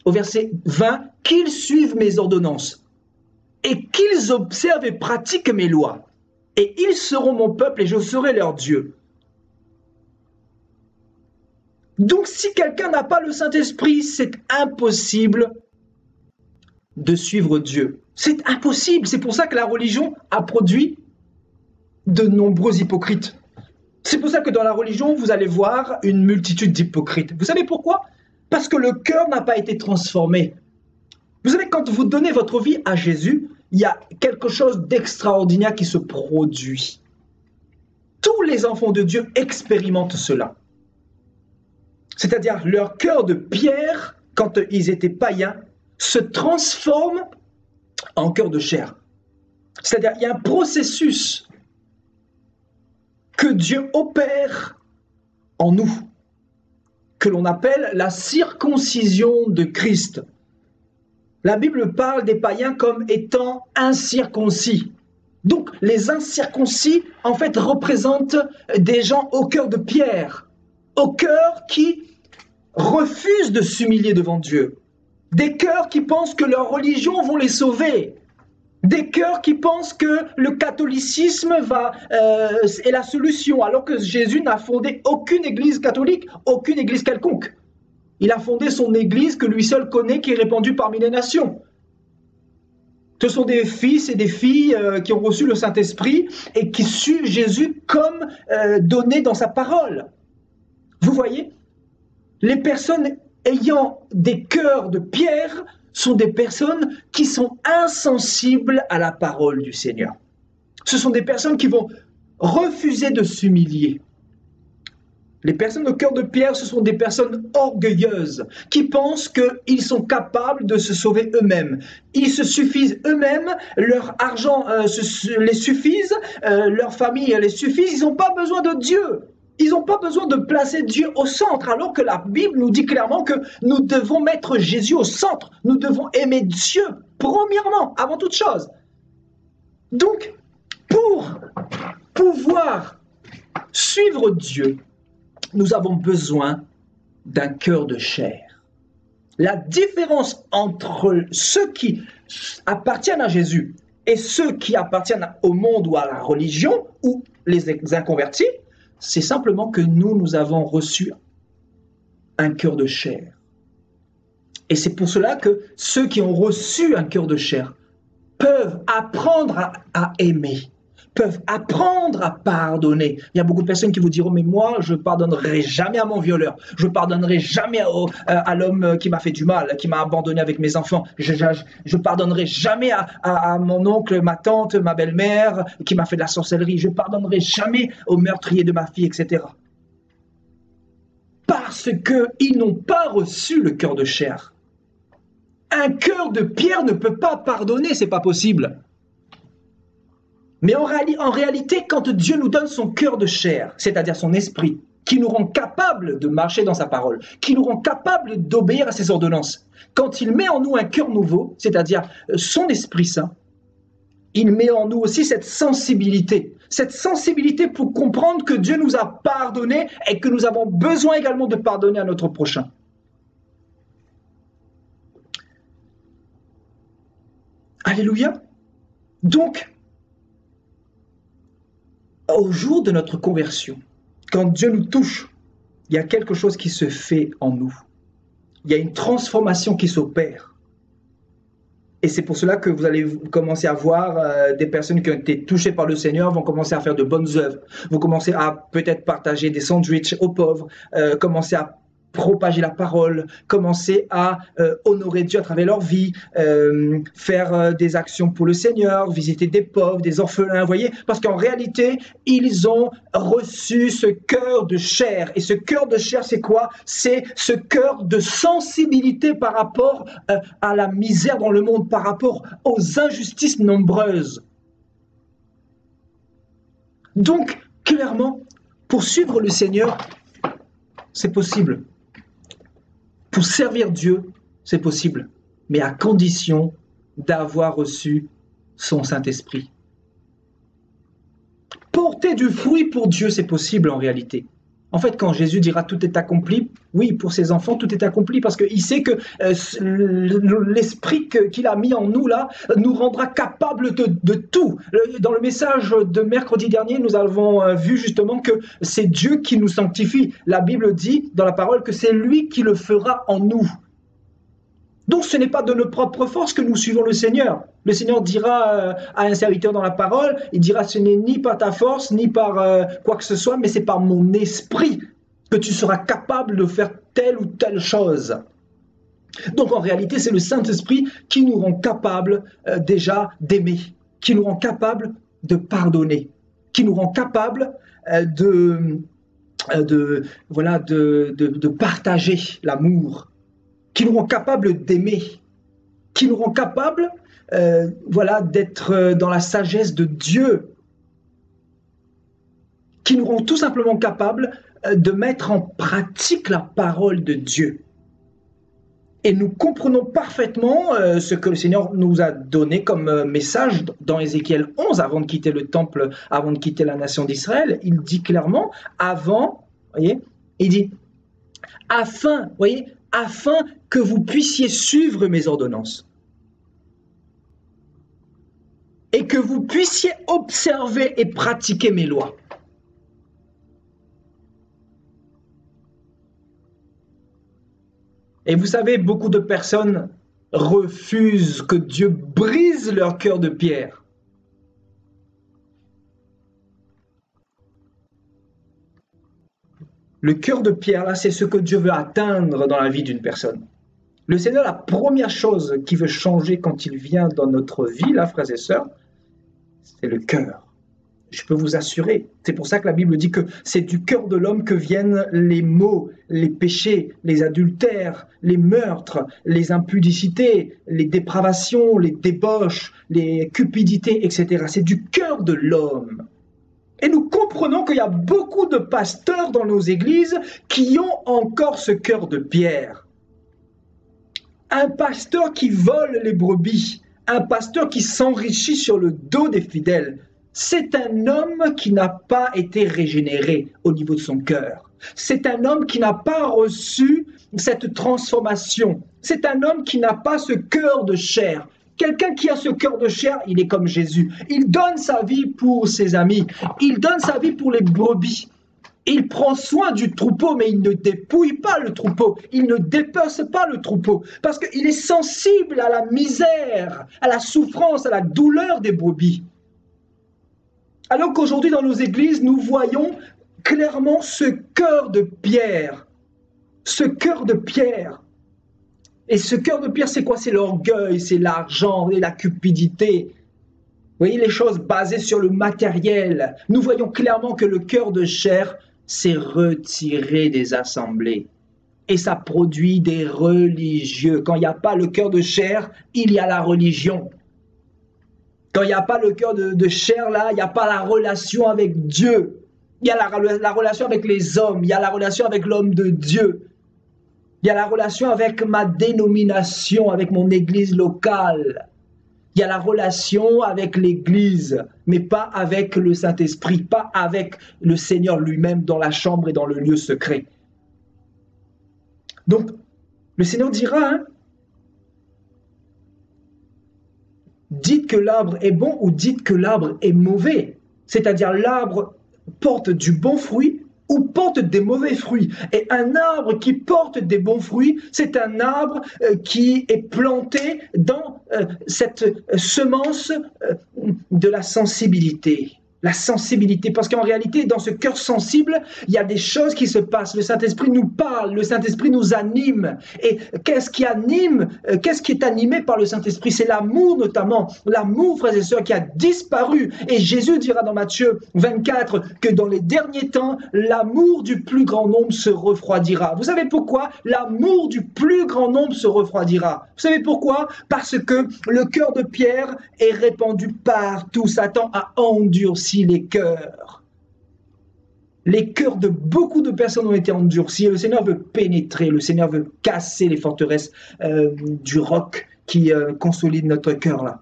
au verset 20, qu'ils suivent mes ordonnances et qu'ils observent et pratiquent mes lois. Et ils seront mon peuple et je serai leur Dieu. Donc, si quelqu'un n'a pas le Saint-Esprit, c'est impossible de suivre Dieu. C'est impossible. C'est pour ça que la religion a produit de nombreux hypocrites. C'est pour ça que dans la religion, vous allez voir une multitude d'hypocrites. Vous savez pourquoi? Parce que le cœur n'a pas été transformé. Vous savez, quand vous donnez votre vie à Jésus, il y a quelque chose d'extraordinaire qui se produit. Tous les enfants de Dieu expérimentent cela. C'est-à-dire leur cœur de pierre, quand ils étaient païens, se transforme en cœur de chair. C'est-à-dire il y a un processus que Dieu opère en nous, que l'on appelle la circoncision de Christ. La Bible parle des païens comme étant incirconcis. Donc les incirconcis, en fait, représentent des gens au cœur de pierre, au cœur qui refusent de s'humilier devant Dieu. Des cœurs qui pensent que leur religion vont les sauver. Des cœurs qui pensent que le catholicisme est la solution, alors que Jésus n'a fondé aucune église catholique, aucune église quelconque. Il a fondé son église que lui seul connaît, qui est répandue parmi les nations. Ce sont des fils et des filles qui ont reçu le Saint-Esprit et qui suivent Jésus comme donné dans sa parole. Vous voyez, les personnes ayant des cœurs de pierre sont des personnes qui sont insensibles à la parole du Seigneur. Ce sont des personnes qui vont refuser de s'humilier. Les personnes au cœur de pierre, ce sont des personnes orgueilleuses qui pensent qu'ils sont capables de se sauver eux-mêmes. Ils se suffisent eux-mêmes, leur argent les suffise, leur famille les suffise, ils n'ont pas besoin de Dieu. Ils n'ont pas besoin de placer Dieu au centre, alors que la Bible nous dit clairement que nous devons mettre Jésus au centre. Nous devons aimer Dieu, premièrement, avant toute chose. Donc, pour pouvoir suivre Dieu, nous avons besoin d'un cœur de chair. La différence entre ceux qui appartiennent à Jésus et ceux qui appartiennent au monde ou à la religion ou les inconvertis, c'est simplement que nous avons reçu un cœur de chair. Et c'est pour cela que ceux qui ont reçu un cœur de chair peuvent apprendre à aimer, peuvent apprendre à pardonner. Il y a beaucoup de personnes qui vous diront, mais moi, je ne pardonnerai jamais à mon violeur, je ne pardonnerai jamais à l'homme qui m'a fait du mal, qui m'a abandonné avec mes enfants, je ne pardonnerai jamais à mon oncle, ma tante, ma belle-mère qui m'a fait de la sorcellerie, je ne pardonnerai jamais au meurtrier de ma fille, etc. Parce qu'ils n'ont pas reçu le cœur de chair. Un cœur de pierre ne peut pas pardonner, c'est pas possible. Mais en réalité, quand Dieu nous donne son cœur de chair, c'est-à-dire son esprit, qui nous rend capables de marcher dans sa parole, qui nous rend capables d'obéir à ses ordonnances, quand il met en nous un cœur nouveau, c'est-à-dire son Esprit Saint, il met en nous aussi cette sensibilité pour comprendre que Dieu nous a pardonné et que nous avons besoin également de pardonner à notre prochain. Alléluia. Donc, au jour de notre conversion, quand Dieu nous touche, il y a quelque chose qui se fait en nous. Il y a une transformation qui s'opère. Et c'est pour cela que vous allez commencer à voir des personnes qui ont été touchées par le Seigneur vont commencer à faire de bonnes œuvres, vont commencer à peut-être partager des sandwichs aux pauvres, commencer à propager la parole, commencer à honorer Dieu à travers leur vie, faire des actions pour le Seigneur, visiter des pauvres, des orphelins, vous voyez, parce qu'en réalité, ils ont reçu ce cœur de chair. Et ce cœur de chair, c'est quoi? C'est ce cœur de sensibilité par rapport à la misère dans le monde, par rapport aux injustices nombreuses. Donc, clairement, pour suivre le Seigneur, c'est possible. Pour servir Dieu, c'est possible, mais à condition d'avoir reçu son Saint-Esprit. Porter du fruit pour Dieu, c'est possible en réalité. En fait, quand Jésus dira tout est accompli, oui, pour ses enfants, tout est accompli parce qu'il sait que l'esprit qu'il a mis en nous, là, nous rendra capables de tout. Dans le message de mercredi dernier, nous avons vu justement que c'est Dieu qui nous sanctifie. La Bible dit dans la parole que c'est lui qui le fera en nous. Donc ce n'est pas de nos propres forces que nous suivons le Seigneur. Le Seigneur dira à un serviteur dans la parole, il dira ce n'est ni par ta force, ni par quoi que ce soit, mais c'est par mon esprit que tu seras capable de faire telle ou telle chose. Donc en réalité, c'est le Saint-Esprit qui nous rend capables déjà d'aimer, qui nous rend capables de pardonner, qui nous rend capables de partager l'amour, qui nous rend capables d'aimer, qui nous rend capables d'être dans la sagesse de Dieu, qui nous rend tout simplement capables de mettre en pratique la parole de Dieu. Et nous comprenons parfaitement ce que le Seigneur nous a donné comme message dans Ézéchiel 11, avant de quitter le temple, avant de quitter la nation d'Israël. Il dit clairement, afin que vous puissiez suivre mes ordonnances et que vous puissiez observer et pratiquer mes lois. Et vous savez, beaucoup de personnes refusent que Dieu brise leur cœur de pierre. Le cœur de pierre, là, c'est ce que Dieu veut atteindre dans la vie d'une personne. Le Seigneur, la première chose qu'il veut changer quand il vient dans notre vie, là, frères et sœurs, c'est le cœur. Je peux vous assurer. C'est pour ça que la Bible dit que c'est du cœur de l'homme que viennent les maux, les péchés, les adultères, les meurtres, les impudicités, les dépravations, les débauches, les cupidités, etc. C'est du cœur de l'homme. Et nous comprenons qu'il y a beaucoup de pasteurs dans nos églises qui ont encore ce cœur de pierre. Un pasteur qui vole les brebis, un pasteur qui s'enrichit sur le dos des fidèles, c'est un homme qui n'a pas été régénéré au niveau de son cœur. C'est un homme qui n'a pas reçu cette transformation. C'est un homme qui n'a pas ce cœur de chair. Quelqu'un qui a ce cœur de chair, il est comme Jésus. Il donne sa vie pour ses amis. Il donne sa vie pour les brebis. Il prend soin du troupeau, mais il ne dépouille pas le troupeau. Il ne dépece pas le troupeau. Parce qu'il est sensible à la misère, à la souffrance, à la douleur des brebis. Alors qu'aujourd'hui, dans nos églises, nous voyons clairement ce cœur de pierre. Ce cœur de pierre. Et ce cœur de pierre, c'est quoi? C'est l'orgueil, c'est l'argent et la cupidité. Vous voyez, les choses basées sur le matériel. Nous voyons clairement que le cœur de chair s'est retiré des assemblées. Et ça produit des religieux. Quand il n'y a pas le cœur de chair, il y a la religion. Quand il n'y a pas le cœur de chair, là, il n'y a pas la relation avec Dieu. Il y a la relation avec les hommes, il y a la relation avec l'homme de Dieu. Il y a la relation avec ma dénomination, avec mon église locale. Il y a la relation avec l'église, mais pas avec le Saint-Esprit, pas avec le Seigneur lui-même dans la chambre et dans le lieu secret. Donc, le Seigneur dira, hein, dites que l'arbre est bon ou dites que l'arbre est mauvais. C'est-à-dire l'arbre porte du bon fruit ou porte des mauvais fruits. Et un arbre qui porte des bons fruits, c'est un arbre qui est planté dans cette semence de la sensibilité. La sensibilité, parce qu'en réalité, dans ce cœur sensible, il y a des choses qui se passent. Le Saint-Esprit nous parle, le Saint-Esprit nous anime. Et qu'est-ce qui anime, qu'est-ce qui est animé par le Saint-Esprit? C'est l'amour notamment, l'amour, frères et sœurs, qui a disparu. Et Jésus dira dans Matthieu 24 que dans les derniers temps, l'amour du plus grand nombre se refroidira. Vous savez pourquoi? L'amour du plus grand nombre se refroidira. Vous savez pourquoi? Parce que le cœur de Pierre est répandu partout. Satan a endurci les cœurs. Les cœurs de beaucoup de personnes ont été endurcis. Le Seigneur veut pénétrer, le Seigneur veut casser les forteresses du roc qui consolide notre cœur là.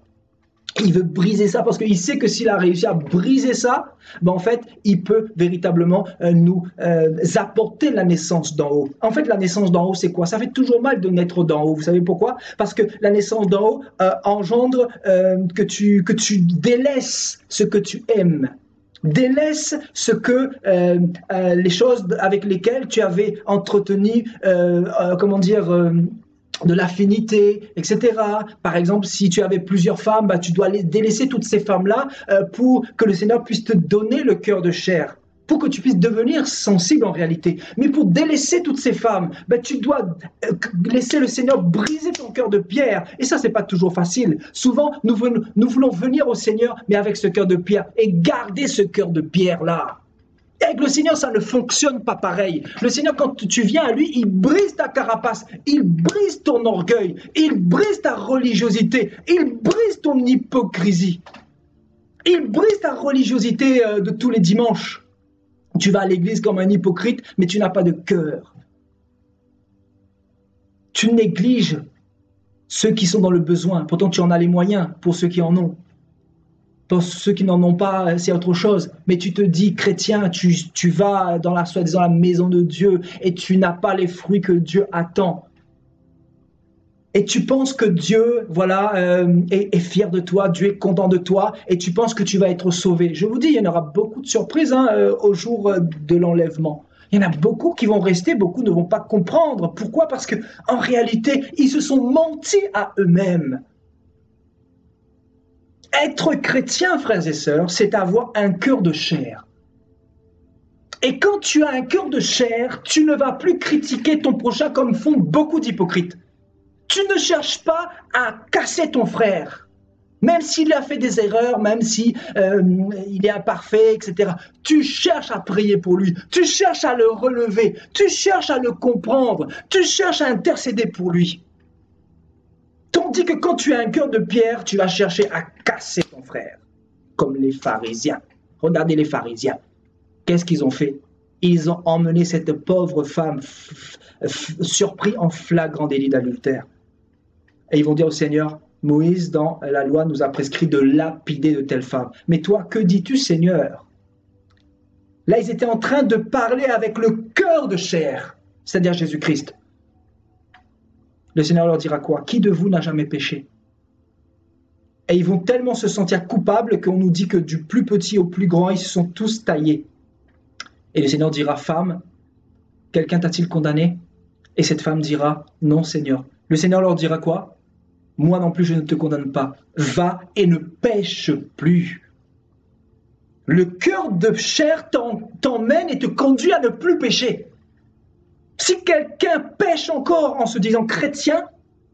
Il veut briser ça parce qu'il sait que s'il a réussi à briser ça, ben en fait, il peut véritablement nous apporter la naissance d'en haut. En fait, la naissance d'en haut, c'est quoi? Ça fait toujours mal de naître d'en haut. Vous savez pourquoi? Parce que la naissance d'en haut engendre que tu délaisses ce que tu aimes. Délaisse ce que les choses avec lesquelles tu avais entretenu, de l'affinité, etc. Par exemple, si tu avais plusieurs femmes, bah, tu dois délaisser toutes ces femmes-là pour que le Seigneur puisse te donner le cœur de chair, pour que tu puisses devenir sensible en réalité. Mais pour délaisser toutes ces femmes, bah, tu dois laisser le Seigneur briser ton cœur de pierre. Et ça, c'est pas toujours facile. Souvent, nous voulons venir au Seigneur, mais avec ce cœur de pierre, et garder ce cœur de pierre-là. Avec le Seigneur, ça ne fonctionne pas pareil. Le Seigneur, quand tu viens à lui, il brise ta carapace, il brise ton orgueil, il brise ta religiosité, il brise ton hypocrisie. Il brise ta religiosité de tous les dimanches. Tu vas à l'église comme un hypocrite, mais tu n'as pas de cœur. Tu négliges ceux qui sont dans le besoin. Pourtant, tu en as les moyens pour ceux qui en ont. Pour ceux qui n'en ont pas, c'est autre chose. Mais tu te dis, chrétien, tu vas dans soi-disant la maison de Dieu et tu n'as pas les fruits que Dieu attend. Et tu penses que Dieu, est fier de toi, Dieu est content de toi, et tu penses que tu vas être sauvé. Je vous dis, il y en aura beaucoup de surprises au jour de l'enlèvement. Il y en a beaucoup qui vont rester, beaucoup ne vont pas comprendre. Pourquoi? Parce que en réalité, ils se sont mentis à eux-mêmes. Être chrétien, frères et sœurs, c'est avoir un cœur de chair. Et quand tu as un cœur de chair, tu ne vas plus critiquer ton prochain comme font beaucoup d'hypocrites. Tu ne cherches pas à casser ton frère, même s'il a fait des erreurs, même si il est imparfait, etc. Tu cherches à prier pour lui, tu cherches à le relever, tu cherches à le comprendre, tu cherches à intercéder pour lui. Tandis que quand tu as un cœur de pierre, tu vas chercher à casser ton frère, comme les pharisiens. Regardez les pharisiens. Qu'est-ce qu'ils ont fait? Ils ont emmené cette pauvre femme surpris en flagrant délit d'adultère. Et ils vont dire au Seigneur, Moïse, dans la loi, nous a prescrit de lapider de telles femmes. Mais toi, que dis-tu, Seigneur? Là, ils étaient en train de parler avec le cœur de chair, c'est-à-dire Jésus-Christ. Le Seigneur leur dira quoi? Qui de vous n'a jamais péché? Et ils vont tellement se sentir coupables qu'on nous dit que du plus petit au plus grand, ils se sont tous taillés. Et le Seigneur dira, femme, quelqu'un t'a-t-il condamné? Et cette femme dira, non Seigneur. Le Seigneur leur dira quoi? Moi non plus je ne te condamne pas. Va et ne pêche plus. Le cœur de chair t'emmène et te conduit à ne plus pécher. Si quelqu'un pêche encore en se disant chrétien,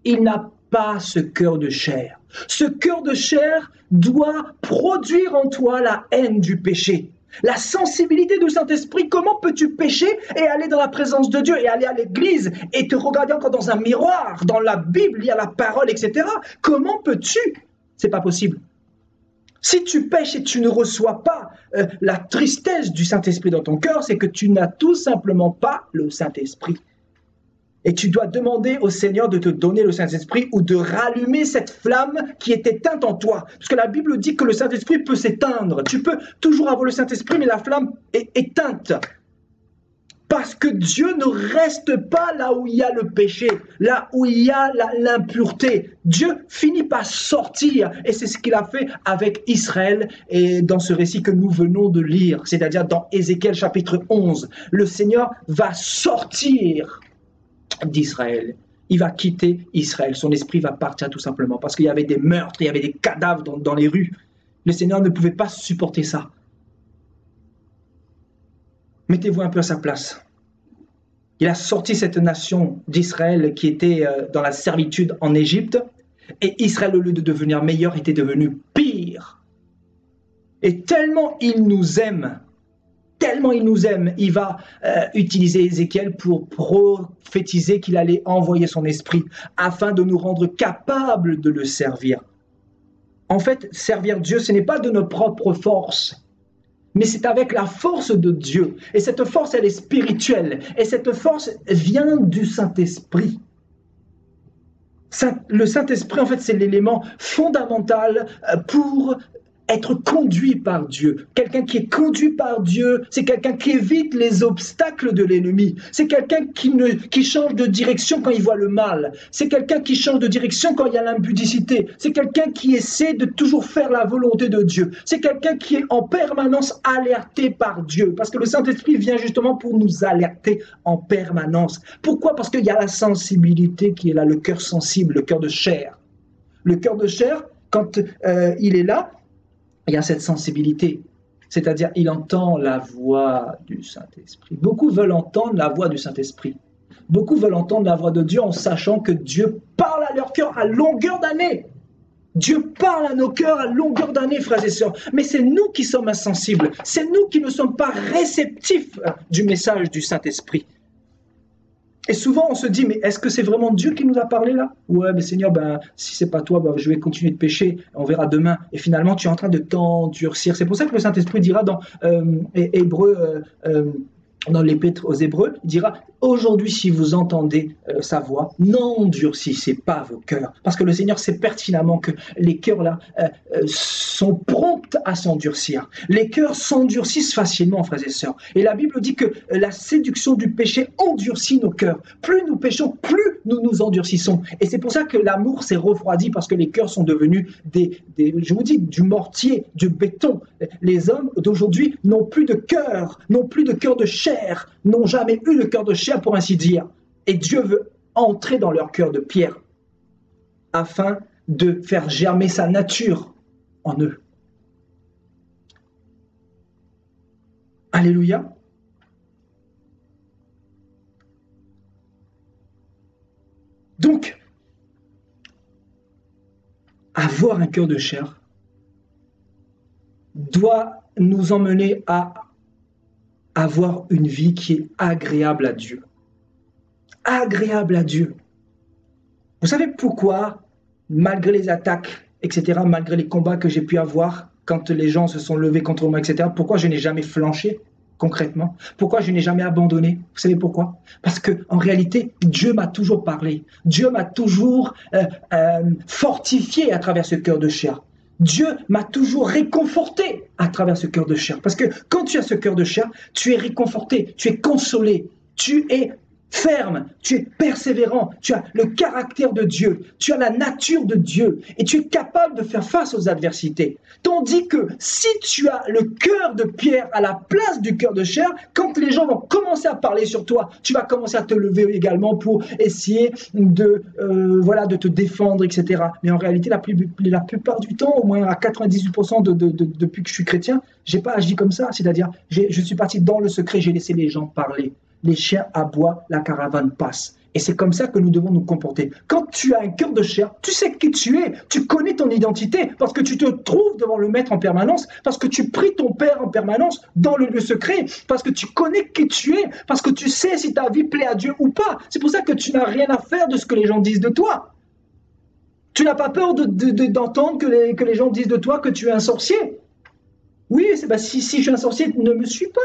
il n'a pas ce cœur de chair. Ce cœur de chair doit produire en toi la haine du péché. La sensibilité du Saint-Esprit. Comment peux-tu pécher et aller dans la présence de Dieu et aller à l'église et te regarder encore dans un miroir, dans la Bible, lire la parole, etc. Comment peux-tu? C'est pas possible. Si tu pêches et tu ne reçois pas la tristesse du Saint-Esprit dans ton cœur, c'est que tu n'as tout simplement pas le Saint-Esprit. Et tu dois demander au Seigneur de te donner le Saint-Esprit ou de rallumer cette flamme qui est éteinte en toi. Parce que la Bible dit que le Saint-Esprit peut s'éteindre. Tu peux toujours avoir le Saint-Esprit, mais la flamme est éteinte. Parce que Dieu ne reste pas là où il y a le péché, là où il y a l'impureté. Dieu finit par sortir. Et c'est ce qu'il a fait avec Israël et dans ce récit que nous venons de lire. C'est-à-dire dans Ézéchiel chapitre 11. Le Seigneur va sortir d'Israël. Il va quitter Israël. Son esprit va partir tout simplement parce qu'il y avait des meurtres, il y avait des cadavres dans les rues. Le Seigneur ne pouvait pas supporter ça. Mettez-vous un peu à sa place. Il a sorti cette nation d'Israël qui était dans la servitude en Égypte et Israël, au lieu de devenir meilleur, était devenu pire. Et tellement il nous aime, il va utiliser Ézéchiel pour prophétiser qu'il allait envoyer son esprit afin de nous rendre capables de le servir. En fait, servir Dieu, ce n'est pas de nos propres forces, mais c'est avec la force de Dieu. Et cette force, elle est spirituelle. Et cette force vient du Saint-Esprit. Le Saint-Esprit, en fait, c'est l'élément fondamental pour être conduit par Dieu. Quelqu'un qui est conduit par Dieu, c'est quelqu'un qui évite les obstacles de l'ennemi. C'est quelqu'un qui change de direction quand il voit le mal. C'est quelqu'un qui change de direction quand il y a l'impudicité. C'est quelqu'un qui essaie de toujours faire la volonté de Dieu. C'est quelqu'un qui est en permanence alerté par Dieu. Parce que le Saint-Esprit vient justement pour nous alerter en permanence. Pourquoi? Parce qu'il y a la sensibilité qui est là, le cœur sensible, le cœur de chair. Le cœur de chair, quand il est là, il y a cette sensibilité, c'est-à-dire il entend la voix du Saint-Esprit. Beaucoup veulent entendre la voix du Saint-Esprit. Beaucoup veulent entendre la voix de Dieu en sachant que Dieu parle à leur cœur à longueur d'année. Dieu parle à nos cœurs à longueur d'année, frères et sœurs. Mais c'est nous qui sommes insensibles. C'est nous qui ne sommes pas réceptifs du message du Saint-Esprit. Et souvent, on se dit, mais est-ce que c'est vraiment Dieu qui nous a parlé là? Ouais, mais Seigneur, si c'est pas toi, je vais continuer de pécher, on verra demain. Et finalement, tu es en train de t'endurcir. C'est pour ça que le Saint-Esprit dira dans dans l'Épître aux Hébreux, il dira « Aujourd'hui, si vous entendez sa voix, n'endurcissez pas vos cœurs. » Parce que le Seigneur sait pertinemment que les cœurs là sont prompts à s'endurcir. Les cœurs s'endurcissent facilement, frères et sœurs. Et la Bible dit que la séduction du péché endurcit nos cœurs. Plus nous péchons, plus nous nous endurcissons. Et c'est pour ça que l'amour s'est refroidi, parce que les cœurs sont devenus je vous dis, du mortier, du béton. Les hommes d'aujourd'hui n'ont plus de cœur de chair, n'ont jamais eu le cœur de chair, pour ainsi dire. Et Dieu veut entrer dans leur cœur de pierre afin de faire germer sa nature en eux. Alléluia. Donc, avoir un cœur de chair doit nous emmener à avoir une vie qui est agréable à Dieu. Agréable à Dieu. Vous savez pourquoi, malgré les attaques, etc., malgré les combats que j'ai pu avoir, quand les gens se sont levés contre moi, etc., pourquoi je n'ai jamais flanché, concrètement? Pourquoi je n'ai jamais abandonné? Vous savez pourquoi? Parce qu'en réalité, Dieu m'a toujours parlé. Dieu m'a toujours fortifié à travers ce cœur de chair. Dieu m'a toujours réconforté à travers ce cœur de chair. Parce que quand tu as ce cœur de chair, tu es réconforté, tu es consolé, tu es ferme, tu es persévérant, tu as le caractère de Dieu, tu as la nature de Dieu et tu es capable de faire face aux adversités. Tandis que si tu as le cœur de pierre à la place du cœur de chair, quand les gens vont commencer à parler sur toi, tu vas commencer à te lever également pour essayer de te défendre, etc. Mais en réalité, la plupart du temps, au moins à 98% depuis que je suis chrétien, je n'ai pas agi comme ça. C'est-à-dire, je suis parti dans le secret, j'ai laissé les gens parler. Les chiens aboient, la caravane passe. Et c'est comme ça que nous devons nous comporter. Quand tu as un cœur de chair, tu sais qui tu es, tu connais ton identité, parce que tu te trouves devant le Maître en permanence, parce que tu pries ton Père en permanence dans le lieu secret, parce que tu connais qui tu es, parce que tu sais si ta vie plaît à Dieu ou pas. C'est pour ça que tu n'as rien à faire de ce que les gens disent de toi. Tu n'as pas peur d'entendre que les gens disent de toi que tu es un sorcier. Oui, si je suis un sorcier, ne me suis pas.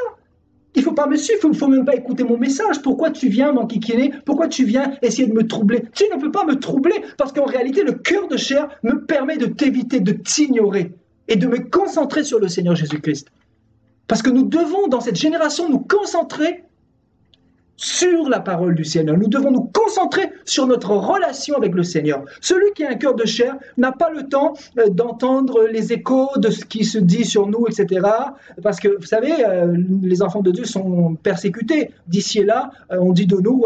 Il ne faut pas me suivre, il ne faut même pas écouter mon message. Pourquoi tu viens m'enquiquiner? Pourquoi tu viens essayer de me troubler? Tu ne peux pas me troubler parce qu'en réalité, le cœur de chair me permet de t'éviter, de t'ignorer et de me concentrer sur le Seigneur Jésus-Christ. Parce que nous devons, dans cette génération, nous concentrer sur la parole du Seigneur. Nous devons nous concentrer sur notre relation avec le Seigneur. Celui qui a un cœur de chair n'a pas le temps d'entendre les échos de ce qui se dit sur nous, etc. Parce que, vous savez, les enfants de Dieu sont persécutés. D'ici et là, on dit de nous,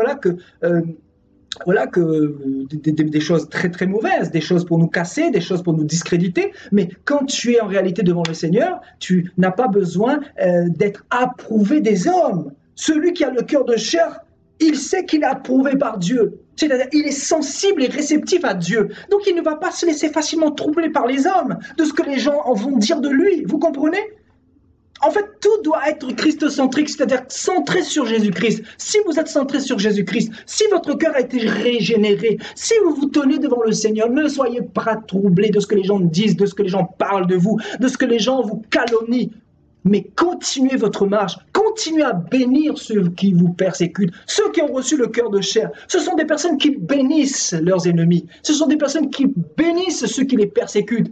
des choses très très mauvaises, des choses pour nous casser, des choses pour nous discréditer, mais quand tu es en réalité devant le Seigneur, tu n'as pas besoin d'être approuvé des hommes. Celui qui a le cœur de chair, il sait qu'il est approuvé par Dieu. C'est-à-dire, il est sensible et réceptif à Dieu. Donc, il ne va pas se laisser facilement troubler par les hommes, de ce que les gens en vont dire de lui. Vous comprenez? En fait, tout doit être christocentrique, c'est-à-dire centré sur Jésus-Christ. Si vous êtes centré sur Jésus-Christ, si votre cœur a été régénéré, si vous vous tenez devant le Seigneur, ne soyez pas troublés de ce que les gens disent, de ce que les gens parlent de vous, de ce que les gens vous calomnient. Mais continuez votre marche, continuez à bénir ceux qui vous persécutent, ceux qui ont reçu le cœur de chair. Ce sont des personnes qui bénissent leurs ennemis, ce sont des personnes qui bénissent ceux qui les persécutent.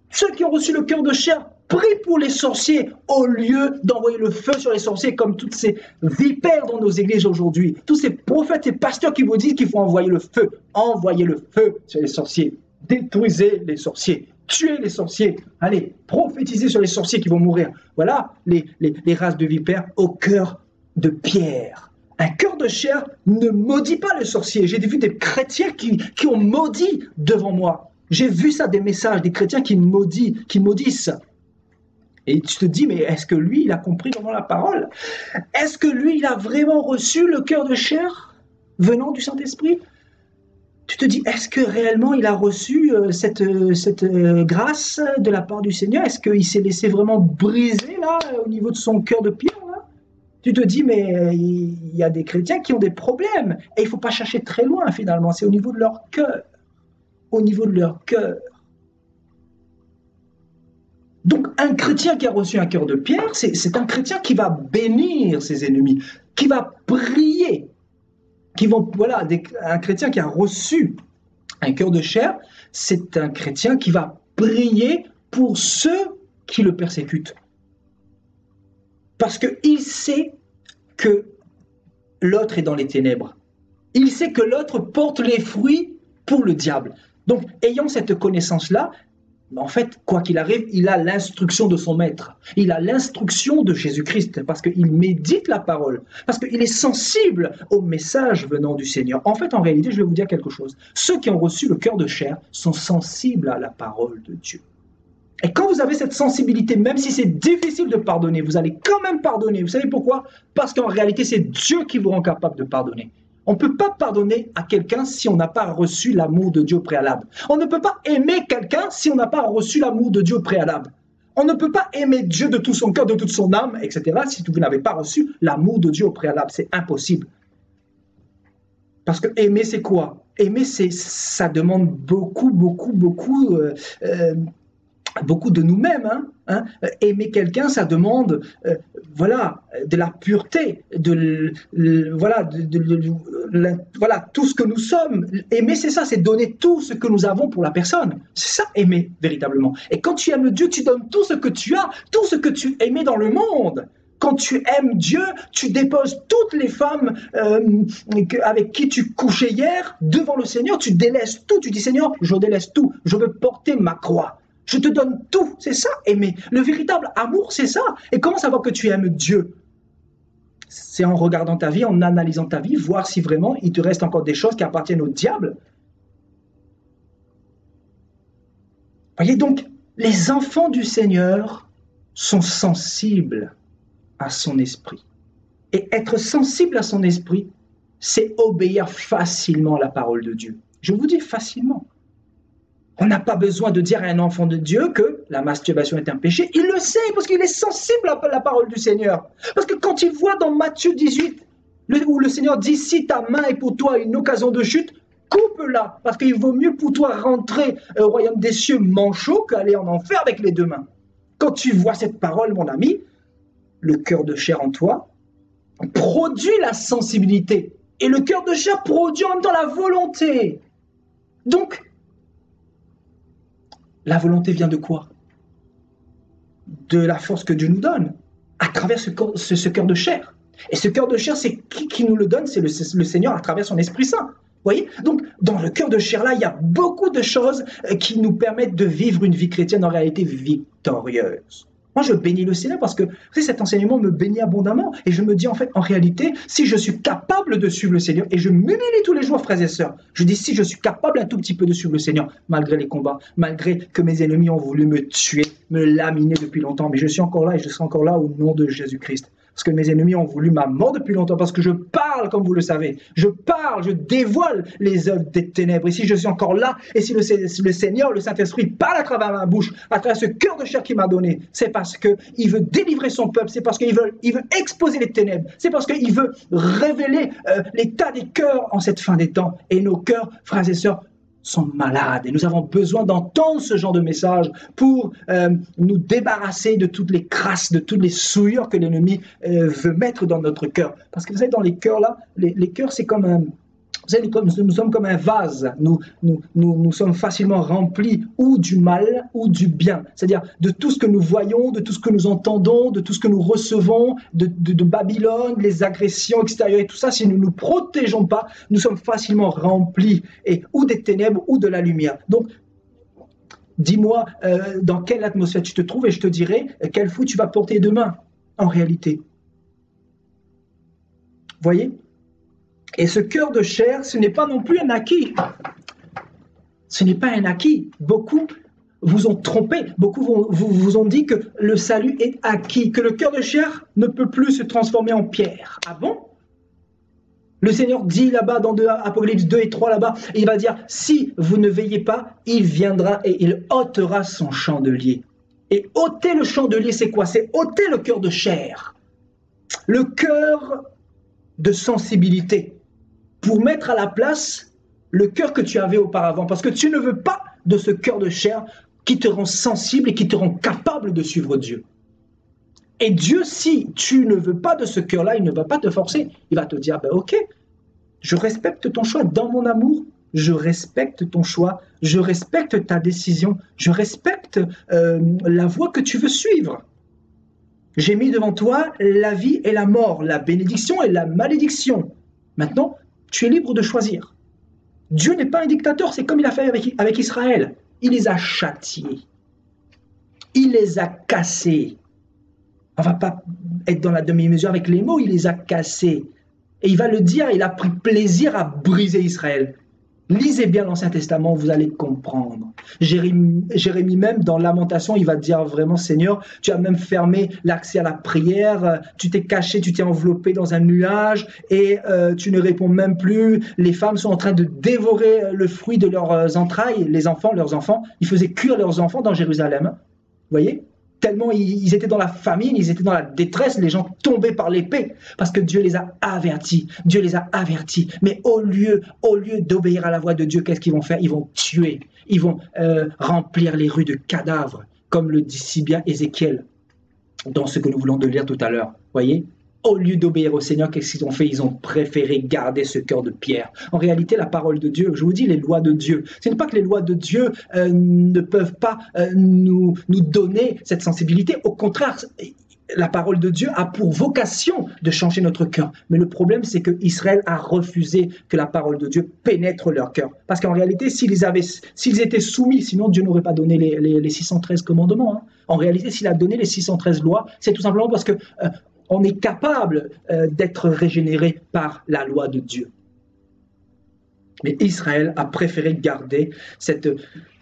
Ceux qui ont reçu le cœur de chair prient pour les sorciers au lieu d'envoyer le feu sur les sorciers comme toutes ces vipères dans nos églises aujourd'hui. Tous ces prophètes et pasteurs qui vous disent qu'il faut envoyer le feu. Envoyez le feu sur les sorciers. Détruisez les sorciers. Tuez les sorciers. Allez, prophétisez sur les sorciers qui vont mourir. Voilà les races de vipères au cœur de pierre. Un cœur de chair ne maudit pas le sorcier. J'ai vu des chrétiens qui ont maudit devant moi. J'ai vu ça, des messages, des chrétiens qui maudissent. Et tu te dis, mais est-ce que lui, il a compris vraiment la parole? Est-ce que lui, il a vraiment reçu le cœur de chair venant du Saint-Esprit? Tu te dis, est-ce que réellement il a reçu cette grâce de la part du Seigneur? Est-ce qu'il s'est laissé vraiment briser là, au niveau de son cœur de pierre là? Tu te dis, mais il y a des chrétiens qui ont des problèmes. Et il ne faut pas chercher très loin finalement, c'est au niveau de leur cœur. Au niveau de leur cœur. Donc un chrétien qui a reçu un cœur de pierre, c'est un chrétien qui va bénir ses ennemis, qui va prier. Un chrétien qui a reçu un cœur de chair, c'est un chrétien qui va prier pour ceux qui le persécutent. Parce qu'il sait que l'autre est dans les ténèbres. Il sait que l'autre porte les fruits pour le diable. Donc, ayant cette connaissance-là, en fait, quoi qu'il arrive, il a l'instruction de son maître. Il a l'instruction de Jésus-Christ parce qu'il médite la parole, parce qu'il est sensible au message venant du Seigneur. En fait, en réalité, je vais vous dire quelque chose. Ceux qui ont reçu le cœur de chair sont sensibles à la parole de Dieu. Et quand vous avez cette sensibilité, même si c'est difficile de pardonner, vous allez quand même pardonner. Vous savez pourquoi? Parce qu'en réalité, c'est Dieu qui vous rend capable de pardonner. On ne peut pas pardonner à quelqu'un si on n'a pas reçu l'amour de Dieu au préalable. On ne peut pas aimer quelqu'un si on n'a pas reçu l'amour de Dieu au préalable. On ne peut pas aimer Dieu de tout son cœur, de toute son âme, etc. si vous n'avez pas reçu l'amour de Dieu au préalable. C'est impossible. Parce que aimer, c'est quoi? Aimer, ça demande beaucoup de nous-mêmes. Hein. Hein. Aimer quelqu'un, ça demande voilà, de la pureté, voilà, voilà, tout ce que nous sommes. Aimer, c'est ça, c'est donner tout ce que nous avons pour la personne. C'est ça, aimer, véritablement. Et quand tu aimes Dieu, tu donnes tout ce que tu as, tout ce que tu aimais dans le monde. Quand tu aimes Dieu, tu déposes toutes les femmes avec qui tu couchais hier devant le Seigneur, tu délaisses tout, tu dis Seigneur, je délaisse tout, je veux porter ma croix. Je te donne tout, c'est ça, aimer. Le véritable amour, c'est ça. Et comment savoir que tu aimes Dieu? C'est en regardant ta vie, en analysant ta vie, voir si vraiment il te reste encore des choses qui appartiennent au diable. Voyez donc, les enfants du Seigneur sont sensibles à son esprit. Et être sensible à son esprit, c'est obéir facilement à la parole de Dieu. Je vous dis facilement. On n'a pas besoin de dire à un enfant de Dieu que la masturbation est un péché. Il le sait parce qu'il est sensible à la parole du Seigneur. Parce que quand il voit dans Matthieu 18, où le Seigneur dit « Si ta main est pour toi une occasion de chute, coupe-la. Parce qu'il vaut mieux pour toi rentrer au royaume des cieux manchot qu'aller en enfer avec les deux mains. » Quand tu vois cette parole, mon ami, le cœur de chair en toi produit la sensibilité. Et le cœur de chair produit en même temps la volonté. Donc, la volonté vient de quoi? De la force que Dieu nous donne, à travers ce cœur de chair. Et ce cœur de chair, c'est qui nous le donne? C'est le Seigneur à travers son Esprit Saint. Vous voyez? Donc, dans le cœur de chair-là, il y a beaucoup de choses qui nous permettent de vivre une vie chrétienne en réalité victorieuse. Moi, je bénis le Seigneur parce que cet enseignement me bénit abondamment. Et je me dis, en fait, en réalité, si je suis capable de suivre le Seigneur, et je m'humilie tous les jours, frères et sœurs, je dis, si je suis capable un tout petit peu de suivre le Seigneur, malgré les combats, malgré que mes ennemis ont voulu me tuer, me laminer depuis longtemps, mais je suis encore là et je serai encore là au nom de Jésus-Christ. Parce que mes ennemis ont voulu ma mort depuis longtemps, parce que je parle, comme vous le savez. Je parle, je dévoile les œuvres des ténèbres. Et si je suis encore là, et si le Seigneur, le Saint-Esprit, parle à travers ma bouche, à travers ce cœur de chair qu'il m'a donné, c'est parce qu'il veut délivrer son peuple, c'est parce qu'il veut exposer les ténèbres, c'est parce qu'il veut révéler l'état des cœurs en cette fin des temps. Et nos cœurs, frères et sœurs, sont malades et nous avons besoin d'entendre ce genre de message pour nous débarrasser de toutes les crasses, de toutes les souillures que l'ennemi veut mettre dans notre cœur. Parce que vous savez, dans les cœurs là, les cœurs c'est comme un... Vous savez, nous sommes comme un vase, nous sommes facilement remplis ou du mal ou du bien. C'est-à-dire de tout ce que nous voyons, de tout ce que nous entendons, de tout ce que nous recevons, de Babylone, les agressions extérieures et tout ça, si nous ne nous protégeons pas, nous sommes facilement remplis ou des ténèbres ou de la lumière. Donc, dis-moi dans quelle atmosphère tu te trouves et je te dirai quel fruit tu vas porter demain, en réalité. Voyez ? Et ce cœur de chair, ce n'est pas non plus un acquis. Ce n'est pas un acquis. Beaucoup vous ont trompé. Beaucoup vous ont dit que le salut est acquis, que le cœur de chair ne peut plus se transformer en pierre. Ah bon? Le Seigneur dit là-bas dans Apocalypse 2 et 3 là-bas, il va dire, si vous ne veillez pas, il viendra et il ôtera son chandelier. Et ôter le chandelier, c'est quoi? C'est ôter le cœur de chair. Le cœur de sensibilité. Pour mettre à la place le cœur que tu avais auparavant. Parce que tu ne veux pas de ce cœur de chair qui te rend sensible et qui te rend capable de suivre Dieu. Et Dieu, si tu ne veux pas de ce cœur-là, il ne va pas te forcer. Il va te dire, ben ok, je respecte ton choix dans mon amour, je respecte ton choix, je respecte ta décision, je respecte la voie que tu veux suivre. J'ai mis devant toi la vie et la mort, la bénédiction et la malédiction. Maintenant, tu es libre de choisir. Dieu n'est pas un dictateur, c'est comme il a fait avec Israël. Il les a châtiés. Il les a cassés. On ne va pas être dans la demi-mesure avec les mots, il les a cassés. Et il va le dire, il a pris plaisir à briser Israël. Lisez bien l'Ancien Testament, vous allez comprendre. Jérémie même, dans Lamentation, il va dire vraiment, Seigneur, tu as même fermé l'accès à la prière, tu t'es caché, tu t'es enveloppé dans un nuage et tu ne réponds même plus. Les femmes sont en train de dévorer le fruit de leurs entrailles, leurs enfants. Ils faisaient cuire leurs enfants dans Jérusalem. Vous voyez ? Tellement ils étaient dans la famine, ils étaient dans la détresse, les gens tombaient par l'épée parce que Dieu les a avertis. Dieu les a avertis. Mais au lieu d'obéir à la voix de Dieu, qu'est-ce qu'ils vont faire? Ils vont tuer. Ils vont remplir les rues de cadavres. comme le dit si bien Ézéchiel dans ce que nous voulons de lire tout à l'heure. Voyez, au lieu d'obéir au Seigneur, qu'est-ce qu'ils ont fait? Ils ont préféré garder ce cœur de pierre. En réalité, la parole de Dieu, je vous dis, les lois de Dieu, ce n'est pas que les lois de Dieu ne peuvent pas nous donner cette sensibilité. Au contraire, la parole de Dieu a pour vocation de changer notre cœur. Mais le problème, c'est que Israël a refusé que la parole de Dieu pénètre leur cœur. Parce qu'en réalité, s'ils étaient soumis, sinon Dieu n'aurait pas donné les 613 commandements. Hein. En réalité, s'il a donné les 613 lois, c'est tout simplement parce que on est capable d'être régénéré par la loi de Dieu. Mais Israël a préféré garder cette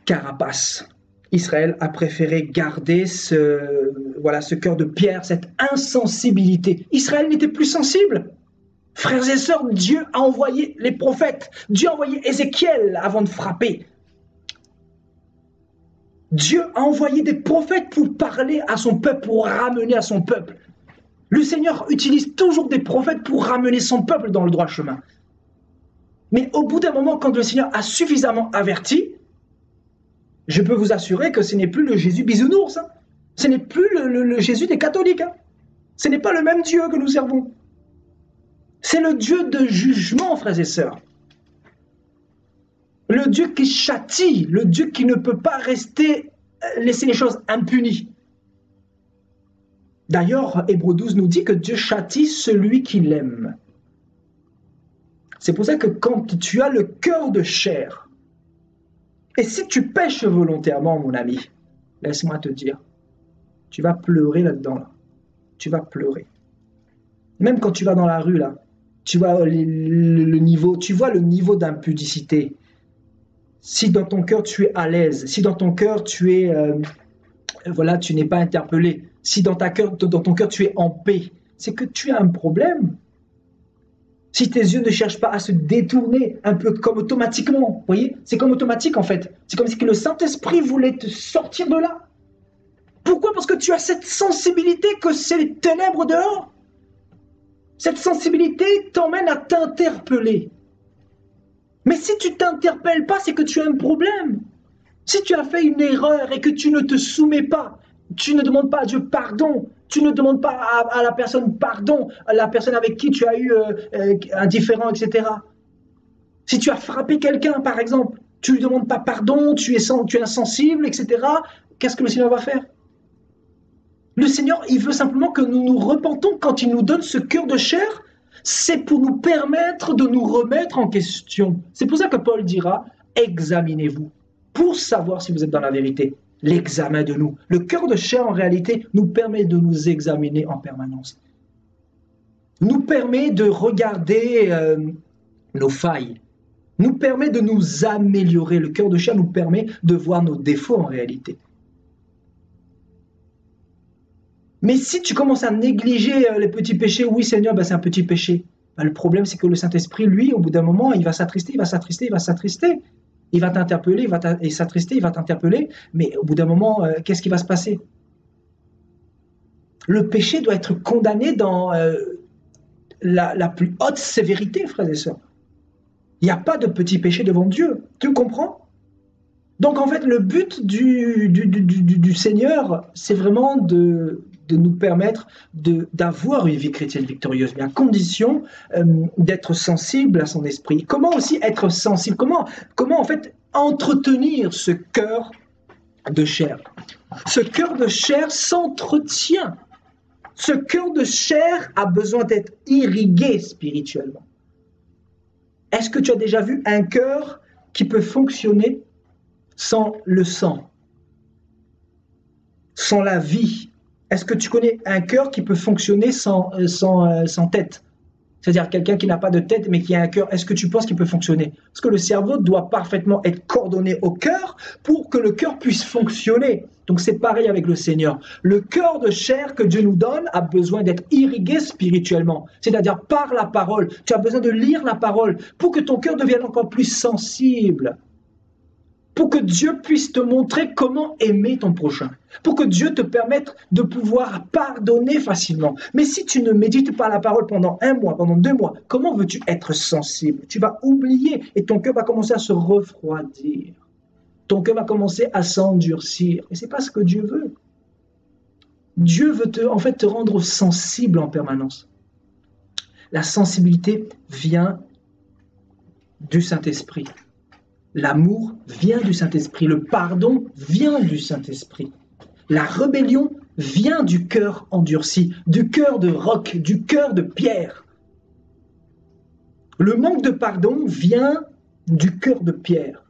carapace. Israël a préféré garder ce cœur de pierre, cette insensibilité. Israël n'était plus sensible. Frères et sœurs, Dieu a envoyé les prophètes. Dieu a envoyé Ézéchiel avant de frapper. Dieu a envoyé des prophètes pour parler à son peuple, pour ramener à son peuple. Le Seigneur utilise toujours des prophètes pour ramener son peuple dans le droit chemin. Mais au bout d'un moment, quand le Seigneur a suffisamment averti, je peux vous assurer que ce n'est plus le Jésus bisounours. Hein. Ce n'est plus le Jésus des catholiques. Hein. Ce n'est pas le même Dieu que nous servons. C'est le Dieu de jugement, frères et sœurs. Le Dieu qui châtie, le Dieu qui ne peut pas laisser les choses impunies. D'ailleurs, Hébreux 12 nous dit que Dieu châtie celui qu'il aime. C'est pour ça que quand tu as le cœur de chair, et si tu pèches volontairement, mon ami, laisse-moi te dire, tu vas pleurer là-dedans. Là. Tu vas pleurer. Même quand tu vas dans la rue, là, tu vois le niveau d'impudicité. Si dans ton cœur tu es à l'aise, si dans ton cœur tu n'es pas interpellé, si dans ton cœur tu es en paix, c'est que tu as un problème. Si tes yeux ne cherchent pas à se détourner un peu comme automatiquement, vous voyez, c'est comme automatique en fait. C'est comme si le Saint-Esprit voulait te sortir de là. Pourquoi? Parce que tu as cette sensibilité que c'est les ténèbres dehors. Cette sensibilité t'emmène à t'interpeller. Mais si tu ne t'interpelles pas, c'est que tu as un problème. Si tu as fait une erreur et que tu ne te soumets pas, tu ne demandes pas à Dieu pardon, tu ne demandes pas à la personne pardon, à la personne avec qui tu as eu un différend, etc. Si tu as frappé quelqu'un, par exemple, tu ne lui demandes pas pardon, tu es insensible, etc. Qu'est-ce que le Seigneur va faire? Le Seigneur, il veut simplement que nous nous repentons quand il nous donne ce cœur de chair. C'est pour nous permettre de nous remettre en question. C'est pour ça que Paul dira, examinez-vous, pour savoir si vous êtes dans la vérité. L'examen de nous. Le cœur de chair, en réalité, nous permet de nous examiner en permanence. Nous permet de regarder nos failles. Nous permet de nous améliorer. Le cœur de chair nous permet de voir nos défauts en réalité. Mais si tu commences à négliger les petits péchés, oui Seigneur, c'est un petit péché. Le problème, c'est que le Saint-Esprit, lui, au bout d'un moment, il va s'attrister, il va s'attrister, il va s'attrister. Il va t'interpeller, il va s'attrister, il va t'interpeller. Mais au bout d'un moment, qu'est-ce qui va se passer? Le péché doit être condamné dans la plus haute sévérité, frères et sœurs. Il n'y a pas de petit péché devant Dieu. Tu comprends? Donc en fait, le but du Seigneur, c'est vraiment de nous permettre d'avoir une vie chrétienne victorieuse, mais à condition d'être sensible à son esprit. Comment aussi être sensible? Comment en fait entretenir ce cœur de chair? Ce cœur de chair s'entretient. Ce cœur de chair a besoin d'être irrigué spirituellement. Est-ce que tu as déjà vu un cœur qui peut fonctionner sans le sang, sans la vie? Est-ce que tu connais un cœur qui peut fonctionner sans tête? C'est-à-dire quelqu'un qui n'a pas de tête mais qui a un cœur. Est-ce que tu penses qu'il peut fonctionner? Parce que le cerveau doit parfaitement être coordonné au cœur pour que le cœur puisse fonctionner. Donc c'est pareil avec le Seigneur. Le cœur de chair que Dieu nous donne a besoin d'être irrigué spirituellement. C'est-à-dire par la parole. Tu as besoin de lire la parole pour que ton cœur devienne encore plus sensible. Pour que Dieu puisse te montrer comment aimer ton prochain. Pour que Dieu te permette de pouvoir pardonner facilement. Mais si tu ne médites pas la parole pendant 1 mois, pendant 2 mois, comment veux-tu être sensible? Tu vas oublier et ton cœur va commencer à se refroidir. ton cœur va commencer à s'endurcir. Et ce n'est pas ce que Dieu veut. Dieu veut te rendre sensible en permanence. La sensibilité vient du Saint-Esprit. L'amour vient du Saint-Esprit. Le pardon vient du Saint-Esprit. La rébellion vient du cœur endurci, du cœur de roc, du cœur de pierre. Le manque de pardon vient du cœur de pierre.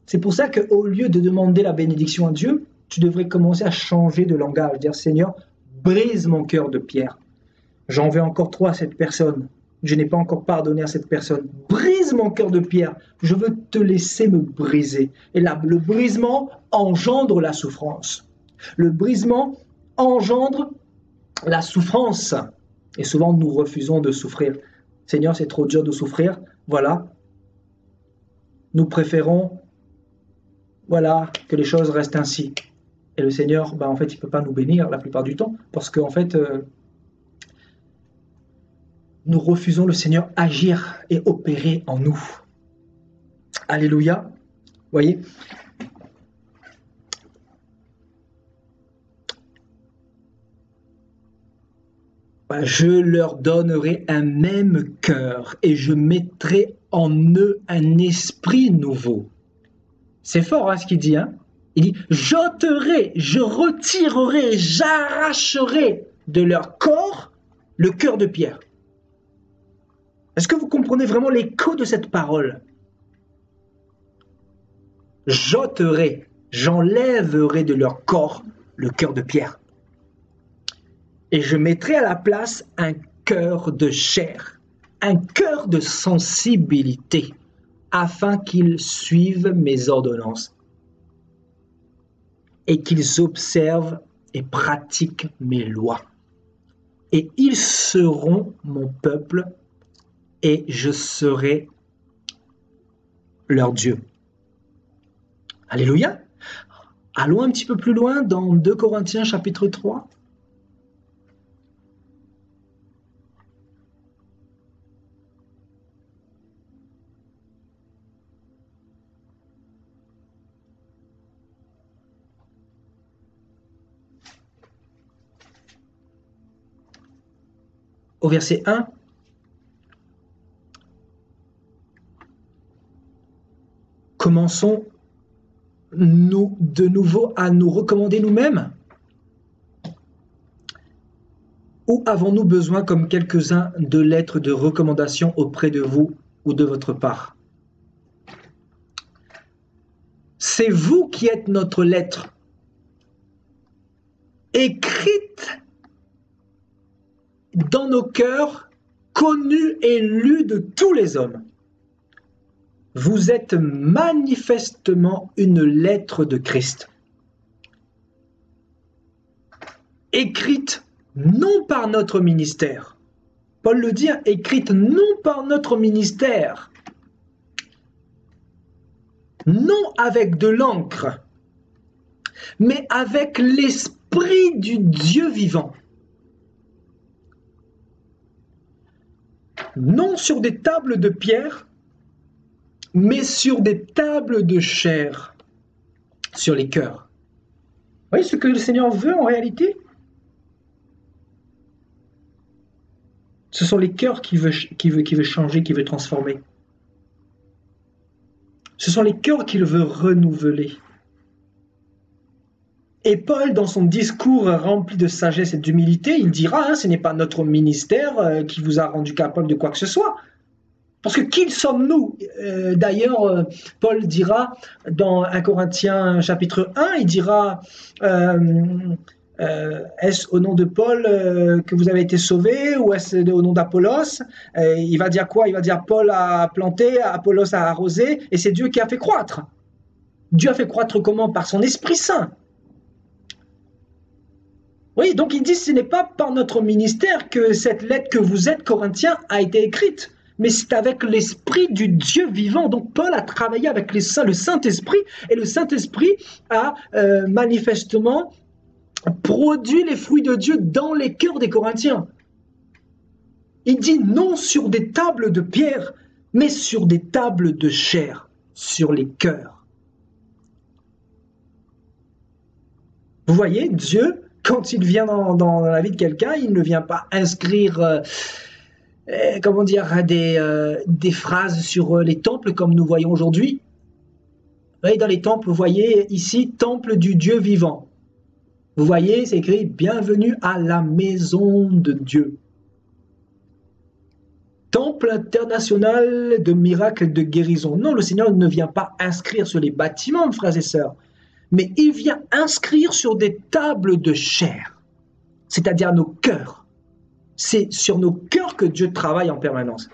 C'est pour ça qu'au lieu de demander la bénédiction à Dieu, tu devrais commencer à changer de langage, dire Seigneur, brise mon cœur de pierre. J'en veux encore trop à cette personne. Je n'ai pas encore pardonné à cette personne. Brise mon cœur de pierre. Je veux te laisser me briser. Et là, le brisement engendre la souffrance. Le brisement engendre la souffrance. Et souvent, nous refusons de souffrir. Seigneur, c'est trop dur de souffrir. Voilà. Nous préférons, que les choses restent ainsi. Et le Seigneur, en fait, il ne peut pas nous bénir la plupart du temps. Parce qu'en fait, nous refusons le Seigneur agir et opérer en nous. Alléluia. Voyez ? Je leur donnerai un même cœur et je mettrai en eux un esprit nouveau. C'est fort ce qu'il dit. Il dit, j'ôterai, je retirerai, j'arracherai de leur corps le cœur de pierre. Est-ce que vous comprenez vraiment l'écho de cette parole? J'ôterai, j'enlèverai de leur corps le cœur de pierre. Et je mettrai à la place un cœur de chair, un cœur de sensibilité, afin qu'ils suivent mes ordonnances et qu'ils observent et pratiquent mes lois. Et ils seront mon peuple et je serai leur Dieu. Alléluia. Allons un petit peu plus loin dans 2 Corinthiens chapitre 3. Au verset 1, commençons nous de nouveau à nous recommander nous-mêmes? Ou avons-nous besoin, comme quelques-uns, de lettres de recommandation auprès de vous ou de votre part? C'est vous qui êtes notre lettre, écrite dans nos cœurs, connue et lue de tous les hommes. Vous êtes manifestement une lettre de Christ, écrite non par notre ministère. Paul le dit, écrite non par notre ministère, non avec de l'encre, mais avec l'esprit du Dieu vivant. Non sur des tables de pierre, mais sur des tables de chair, sur les cœurs. Vous voyez ce que le Seigneur veut en réalité? Ce sont les cœurs qu'il veut changer, qu'il veut transformer. Ce sont les cœurs qu'il veut renouveler. Et Paul, dans son discours rempli de sagesse et d'humilité, il dira, ce n'est pas notre ministère qui vous a rendu capable de quoi que ce soit. Parce que qui sommes-nous? D'ailleurs, Paul dira dans 1 Corinthiens chapitre 1, il dira est-ce au nom de Paul que vous avez été sauvés ou est-ce au nom d'Apollos? Il va dire quoi? Il va dire Paul a planté, Apollos a arrosé et c'est Dieu qui a fait croître. Dieu a fait croître comment? Par son Esprit Saint. Oui, donc il dit ce n'est pas par notre ministère que cette lettre que vous êtes, Corinthiens, a été écrite. Mais c'est avec l'esprit du Dieu vivant. Donc Paul a travaillé avec le Saint-Esprit et le Saint-Esprit a manifestement produit les fruits de Dieu dans les cœurs des Corinthiens. Il dit non sur des tables de pierre, mais sur des tables de chair. sur les cœurs. Vous voyez, Dieu, quand il vient dans la vie de quelqu'un, il ne vient pas inscrire comment dire, des phrases sur les temples comme nous voyons aujourd'hui. Vous voyez, dans les temples, vous voyez ici, temple du Dieu vivant. Vous voyez, c'est écrit, bienvenue à la maison de Dieu. Temple international de miracles et de guérison. Non, le Seigneur ne vient pas inscrire sur les bâtiments, frères et sœurs, mais il vient inscrire sur des tables de chair, c'est-à-dire nos cœurs. C'est sur nos cœurs que Dieu travaille en permanence.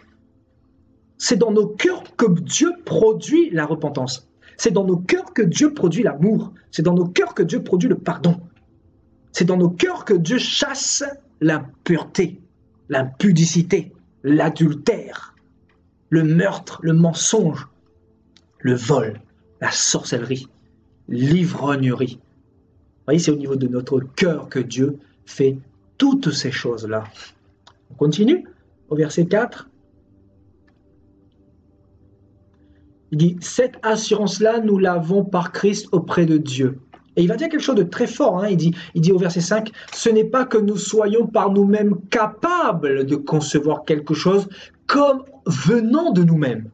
C'est dans nos cœurs que Dieu produit la repentance. C'est dans nos cœurs que Dieu produit l'amour. C'est dans nos cœurs que Dieu produit le pardon. C'est dans nos cœurs que Dieu chasse l'impureté, l'impudicité, l'adultère, le meurtre, le mensonge, le vol, la sorcellerie, l'ivrognerie. Vous voyez, c'est au niveau de notre cœur que Dieu fait toutes ces choses-là. On continue au verset 4. Il dit, cette assurance-là, nous l'avons par Christ auprès de Dieu. Et il va dire quelque chose de très fort. Hein. Il dit au verset 5, ce n'est pas que nous soyons par nous-mêmes capables de concevoir quelque chose comme venant de nous-mêmes.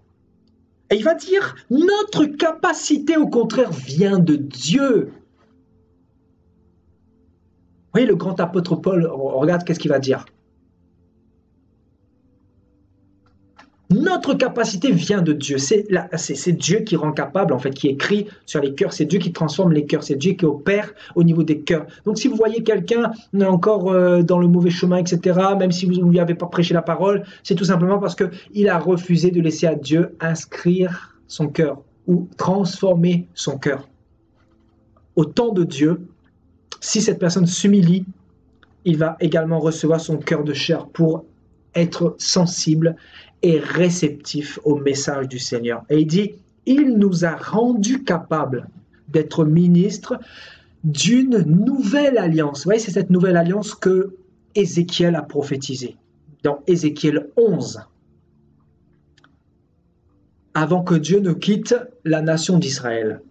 Et il va dire, notre capacité au contraire vient de Dieu. Vous voyez, le grand apôtre Paul, regarde qu'est-ce qu'il va dire. Notre capacité vient de Dieu. C'est Dieu qui rend capable, en fait, qui écrit sur les cœurs. C'est Dieu qui transforme les cœurs. C'est Dieu qui opère au niveau des cœurs. Donc, si vous voyez quelqu'un encore dans le mauvais chemin, etc., même si vous ne lui avez pas prêché la parole, c'est tout simplement parce qu'il a refusé de laisser à Dieu inscrire son cœur ou transformer son cœur. Au temps de Dieu, si cette personne s'humilie, il va également recevoir son cœur de chair pour être sensible et réceptif au message du Seigneur. Et il dit, il nous a rendus capables d'être ministres d'une nouvelle alliance. Vous voyez, c'est cette nouvelle alliance que Ézéchiel a prophétisée dans Ézéchiel 11. Avant que Dieu ne quitte la nation d'Israël.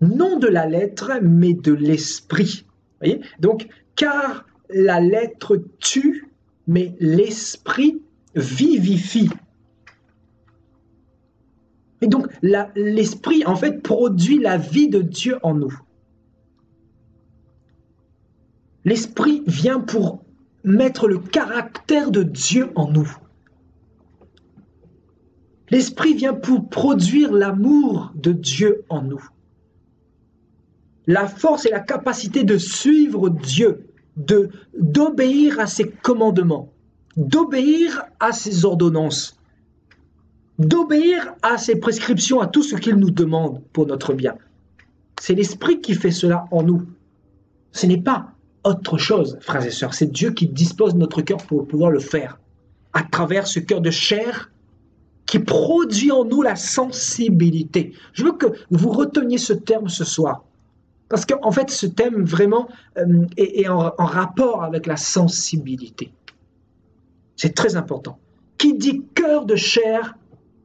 Non de la lettre, mais de l'esprit. Vous voyez? Donc, car la lettre tue, mais l'esprit vivifie. Et donc, l'esprit, en fait, produit la vie de Dieu en nous. L'esprit vient pour mettre le caractère de Dieu en nous. L'esprit vient pour produire l'amour de Dieu en nous. La force et la capacité de suivre Dieu, d'obéir à ses commandements, d'obéir à ses ordonnances, d'obéir à ses prescriptions, à tout ce qu'il nous demande pour notre bien. C'est l'Esprit qui fait cela en nous. Ce n'est pas autre chose, frères et sœurs. C'est Dieu qui dispose notre cœur pour pouvoir le faire, à travers ce cœur de chair qui produit en nous la sensibilité. Je veux que vous reteniez ce terme ce soir. Parce qu'en fait, ce thème vraiment est en rapport avec la sensibilité. C'est très important. Qui dit cœur de chair,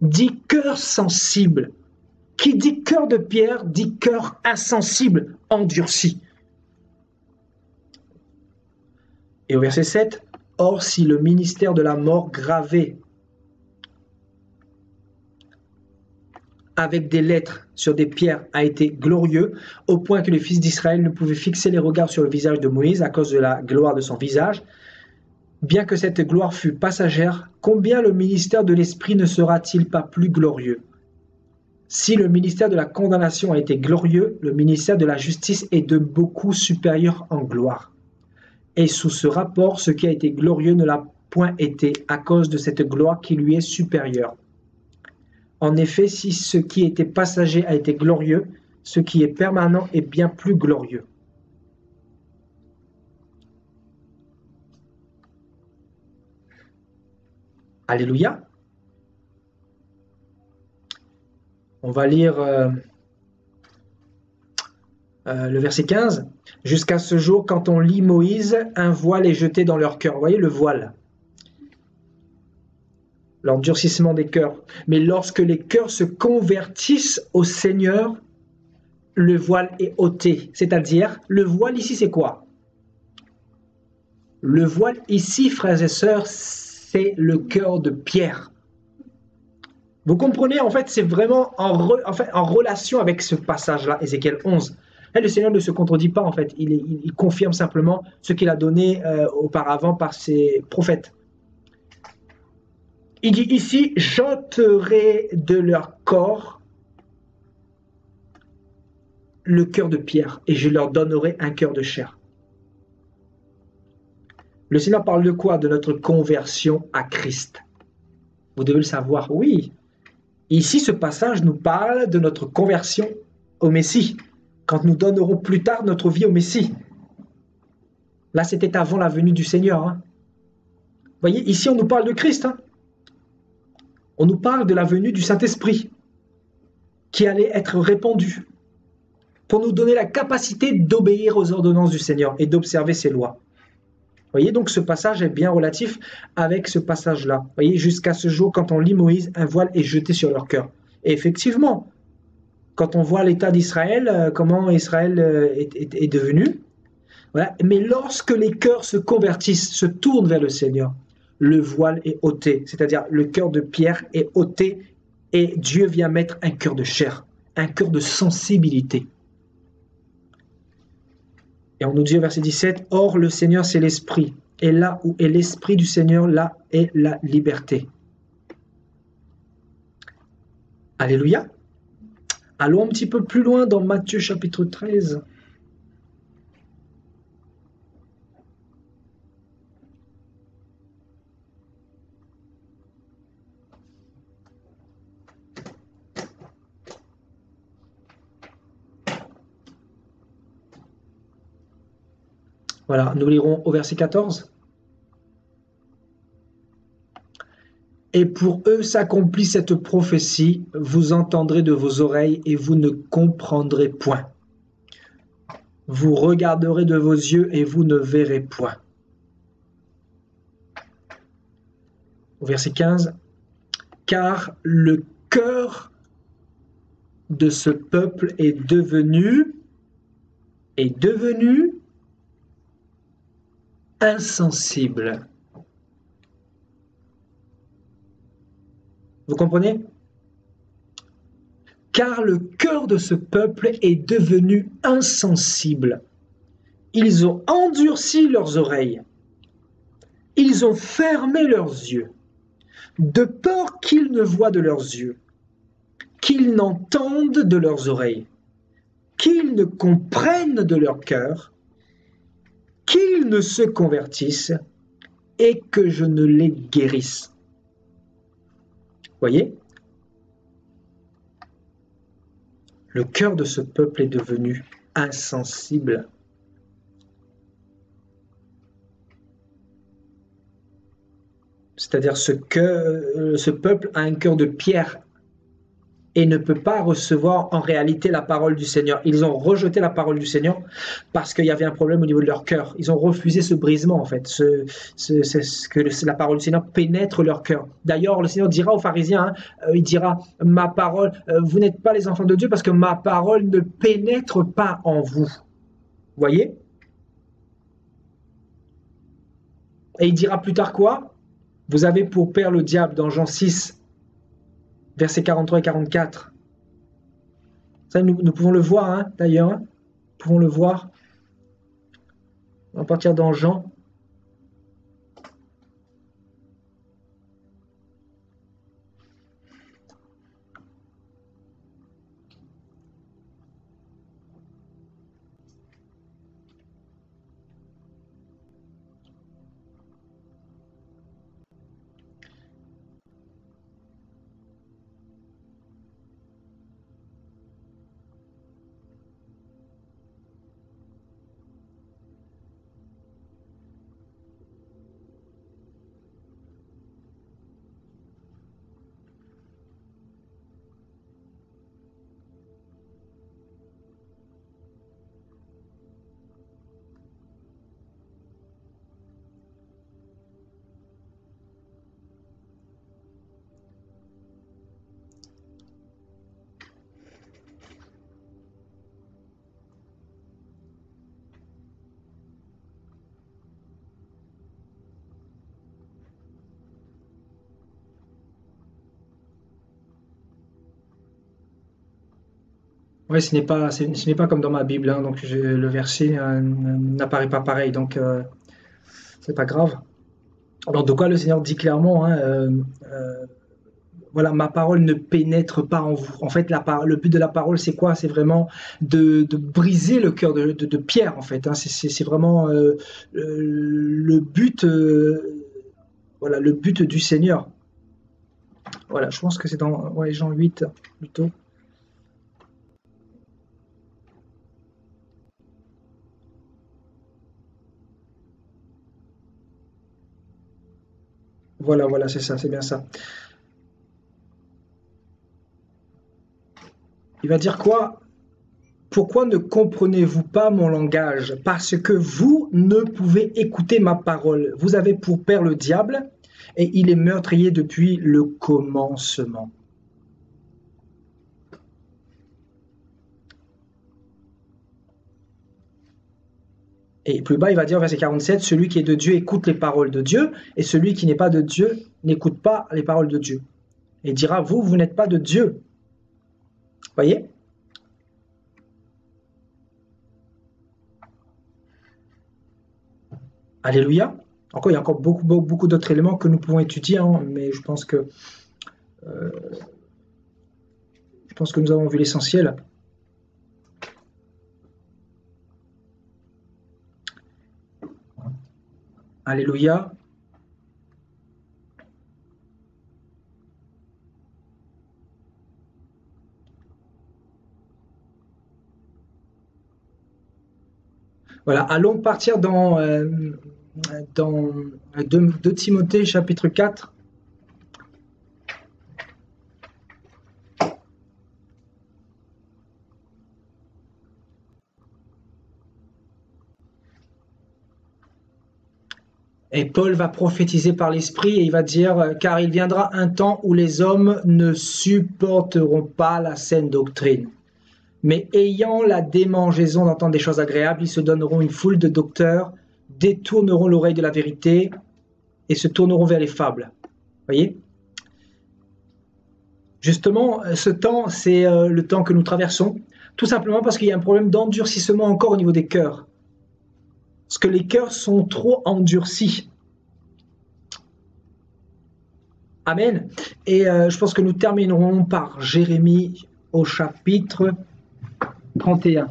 dit cœur sensible. Qui dit cœur de pierre, dit cœur insensible, endurci. Et au verset 7, « Or, si le ministère de la mort gravé avec des lettres sur des pierres a été glorieux, au point que les fils d'Israël ne pouvaient fixer les regards sur le visage de Moïse à cause de la gloire de son visage. Bien que cette gloire fût passagère, combien le ministère de l'Esprit ne sera-t-il pas plus glorieux? Si le ministère de la condamnation a été glorieux, le ministère de la justice est de beaucoup supérieur en gloire. Et sous ce rapport, ce qui a été glorieux ne l'a point été à cause de cette gloire qui lui est supérieure. En effet, si ce qui était passager a été glorieux, ce qui est permanent est bien plus glorieux. Alléluia. On va lire le verset 15. Jusqu'à ce jour, quand on lit Moïse, un voile est jeté dans leur cœur. Vous voyez le voile. l'endurcissement des cœurs. Mais lorsque les cœurs se convertissent au Seigneur, le voile est ôté. C'est-à-dire, le voile ici, c'est quoi? Le voile ici, frères et sœurs, c'est le cœur de Pierre. Vous comprenez, en fait, c'est vraiment en relation avec ce passage-là, Ézéchiel 11. Et le Seigneur ne se contredit pas, en fait. Il confirme simplement ce qu'il a donné auparavant par ses prophètes. Il dit ici, j'ôterai de leur corps le cœur de pierre et je leur donnerai un cœur de chair. Le Seigneur parle de quoi? De notre conversion à Christ. Vous devez le savoir, oui. Ici, ce passage nous parle de notre conversion au Messie, quand nous donnerons plus tard notre vie au Messie. Là, c'était avant la venue du Seigneur. Hein. Vous voyez, ici, on nous parle de Christ. Hein. On nous parle de la venue du Saint-Esprit qui allait être répandu pour nous donner la capacité d'obéir aux ordonnances du Seigneur et d'observer ses lois. Vous voyez, donc ce passage est bien relatif avec ce passage-là. Vous voyez, jusqu'à ce jour, quand on lit Moïse, un voile est jeté sur leur cœur. Et effectivement, quand on voit l'état d'Israël, comment Israël est devenu, voilà. Mais lorsque les cœurs se convertissent, se tournent vers le Seigneur, le voile est ôté, c'est-à-dire le cœur de pierre est ôté et Dieu vient mettre un cœur de chair, un cœur de sensibilité. Et on nous dit au verset 17, « Or le Seigneur c'est l'Esprit, et là où est l'Esprit du Seigneur, là est la liberté. » Alléluia. Allons un petit peu plus loin dans Matthieu chapitre 13. Voilà, nous lirons au verset 14. Et pour eux s'accomplit cette prophétie, vous entendrez de vos oreilles et vous ne comprendrez point. Vous regarderez de vos yeux et vous ne verrez point. Au verset 15, car le cœur de ce peuple est devenu insensible. Vous comprenez? Car le cœur de ce peuple est devenu insensible. Ils ont endurci leurs oreilles. Ils ont fermé leurs yeux, de peur qu'ils ne voient de leurs yeux, qu'ils n'entendent de leurs oreilles, qu'ils ne comprennent de leur cœur, qu'ils ne se convertissent et que je ne les guérisse. Voyez? Le cœur de ce peuple est devenu insensible. C'est-à-dire ce peuple a un cœur de pierre et ne peut pas recevoir en réalité la parole du Seigneur. Ils ont rejeté la parole du Seigneur parce qu'il y avait un problème au niveau de leur cœur. Ils ont refusé ce brisement, en fait, que la parole du Seigneur pénètre leur cœur. D'ailleurs, le Seigneur dira aux pharisiens, il dira, ma parole, vous n'êtes pas les enfants de Dieu parce que ma parole ne pénètre pas en vous. Voyez? Et il dira plus tard quoi? Vous avez pour père le diable dans Jean 6, versets 43 et 44. Ça, nous pouvons le voir, hein, d'ailleurs. Nous pouvons le voir. On va partir dans Jean. Ouais, ce n'est pas comme dans ma Bible, hein, donc le verset n'apparaît pas pareil, donc c'est pas grave. Alors, de quoi le Seigneur dit clairement, hein, voilà, ma parole ne pénètre pas en vous. En fait, le but de la parole, c'est quoi? C'est vraiment de briser le cœur de Pierre, en fait, hein. C'est vraiment le but, voilà, le but du Seigneur. Voilà, je pense que c'est dans ouais, Jean 8 plutôt. Voilà, voilà, c'est ça, c'est bien ça. Il va dire quoi? Pourquoi ne comprenez-vous pas mon langage? Parce que vous ne pouvez écouter ma parole. Vous avez pour père le diable, et il est meurtrier depuis le commencement. Et plus bas, il va dire, verset 47, celui qui est de Dieu écoute les paroles de Dieu, et celui qui n'est pas de Dieu n'écoute pas les paroles de Dieu. Et il dira, vous, vous n'êtes pas de Dieu. Voyez? Alléluia. Encore, il y a encore beaucoup d'autres éléments que nous pouvons étudier, hein, mais euh, je pense que nous avons vu l'essentiel. Alléluia. Voilà, allons partir dans 2 Timothée chapitre 4. Et Paul va prophétiser par l'Esprit et il va dire, car il viendra un temps où les hommes ne supporteront pas la saine doctrine. Mais ayant la démangeaison d'entendre des choses agréables, ils se donneront une foule de docteurs, détourneront l'oreille de la vérité et se tourneront vers les fables. Voyez? Justement, ce temps, c'est le temps que nous traversons, tout simplement parce qu'il y a un problème d'endurcissement encore au niveau des cœurs. Parce que les cœurs sont trop endurcis. Amen. Et je pense que nous terminerons par Jérémie au chapitre 31.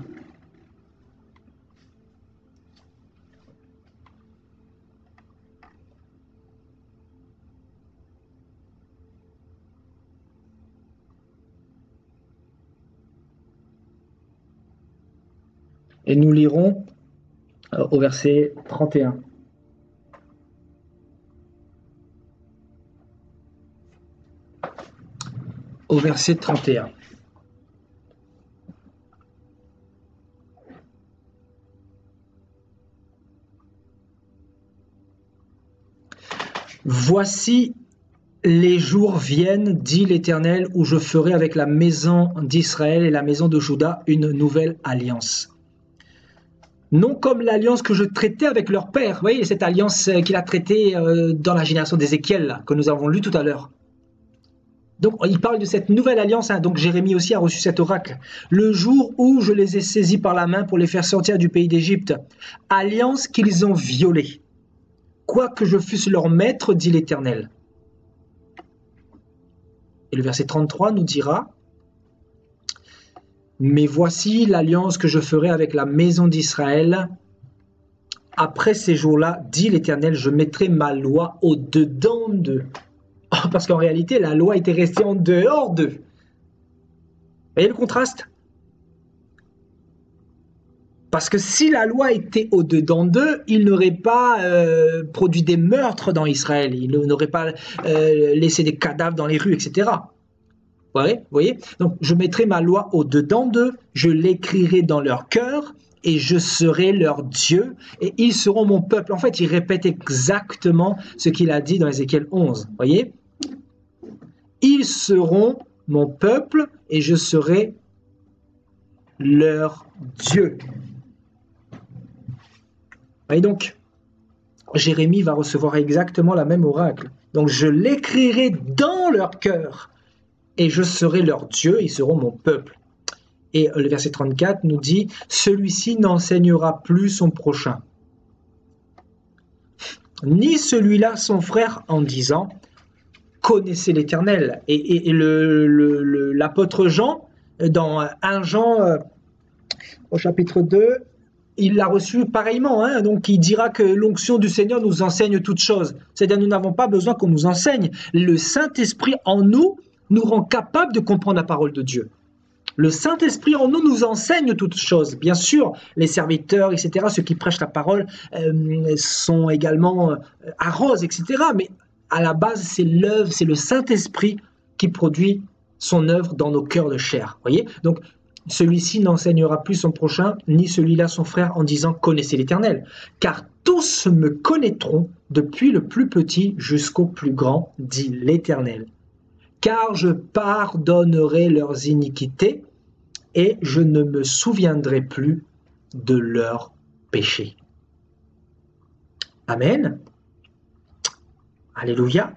Et nous lirons au verset 31. Au verset 31. Voici les jours viennent, dit l'Éternel, où je ferai avec la maison d'Israël et la maison de Juda une nouvelle alliance. Non comme l'alliance que je traitais avec leur père. Vous voyez, cette alliance qu'il a traitée dans la génération d'Ézéchiel, que nous avons lu tout à l'heure. Donc, il parle de cette nouvelle alliance. Hein, donc, Jérémie aussi a reçu cet oracle. Le jour où je les ai saisis par la main pour les faire sortir du pays d'Égypte. Alliance qu'ils ont violée. Quoique je fusse leur maître, dit l'Éternel. Et le verset 33 nous dira, mais voici l'alliance que je ferai avec la maison d'Israël. Après ces jours-là, dit l'Éternel, je mettrai ma loi au-dedans d'eux. Oh, parce qu'en réalité, la loi était restée en dehors d'eux. Vous voyez le contraste? Parce que si la loi était au-dedans d'eux, ils n'auraient pas produit des meurtres dans Israël, ils n'auraient pas laissé des cadavres dans les rues, etc. Vous voyez? Donc, je mettrai ma loi au-dedans d'eux, je l'écrirai dans leur cœur, et je serai leur Dieu, et ils seront mon peuple. En fait, il répète exactement ce qu'il a dit dans Ézéchiel 11. Vous voyez? Ils seront mon peuple, et je serai leur Dieu. Et donc, Jérémie va recevoir exactement la même oracle. Donc, je l'écrirai dans leur cœur et je serai leur Dieu, ils seront mon peuple. Et le verset 34 nous dit « Celui-ci n'enseignera plus son prochain, ni celui-là son frère en disant « Connaissez l'Éternel ». Et l'apôtre Jean, dans 1 Jean au chapitre 2, il l'a reçu pareillement, hein, donc il dira que l'onction du Seigneur nous enseigne toutes choses. C'est-à-dire nous n'avons pas besoin qu'on nous enseigne. Le Saint-Esprit en nous rend capable de comprendre la parole de Dieu. Le Saint-Esprit en nous enseigne toutes choses. Bien sûr, les serviteurs, etc., ceux qui prêchent la parole sont également arrosent, etc. Mais à la base, c'est l'œuvre, c'est le Saint-Esprit qui produit son œuvre dans nos cœurs de chair. Voyez ? Donc, celui-ci n'enseignera plus son prochain, ni celui-là son frère, en disant « Connaissez l'Éternel ». Car tous me connaîtront, depuis le plus petit jusqu'au plus grand, dit l'Éternel. Car je pardonnerai leurs iniquités et je ne me souviendrai plus de leurs péchés. Amen. Alléluia.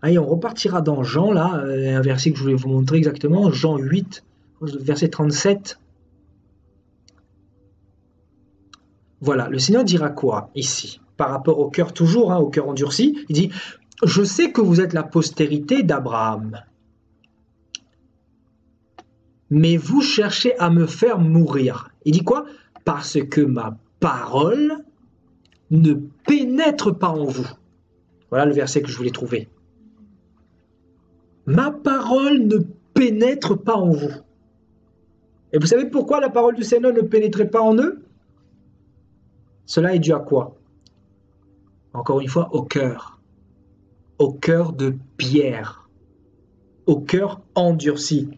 Allez, on repartira dans Jean, là, un verset que je voulais vous montrer exactement, Jean 8, verset 37. Voilà, le Seigneur dira quoi ici? Par rapport au cœur toujours, hein, au cœur endurci, il dit « Je sais que vous êtes la postérité d'Abraham, mais vous cherchez à me faire mourir. » Il dit quoi? « Parce que ma parole ne pénètre pas en vous. » Voilà le verset que je voulais trouver. Ma parole ne pénètre pas en vous. Et vous savez pourquoi la parole du Seigneur ne pénétrait pas en eux? Cela est dû à quoi? Encore une fois, au cœur de pierre, au cœur endurci.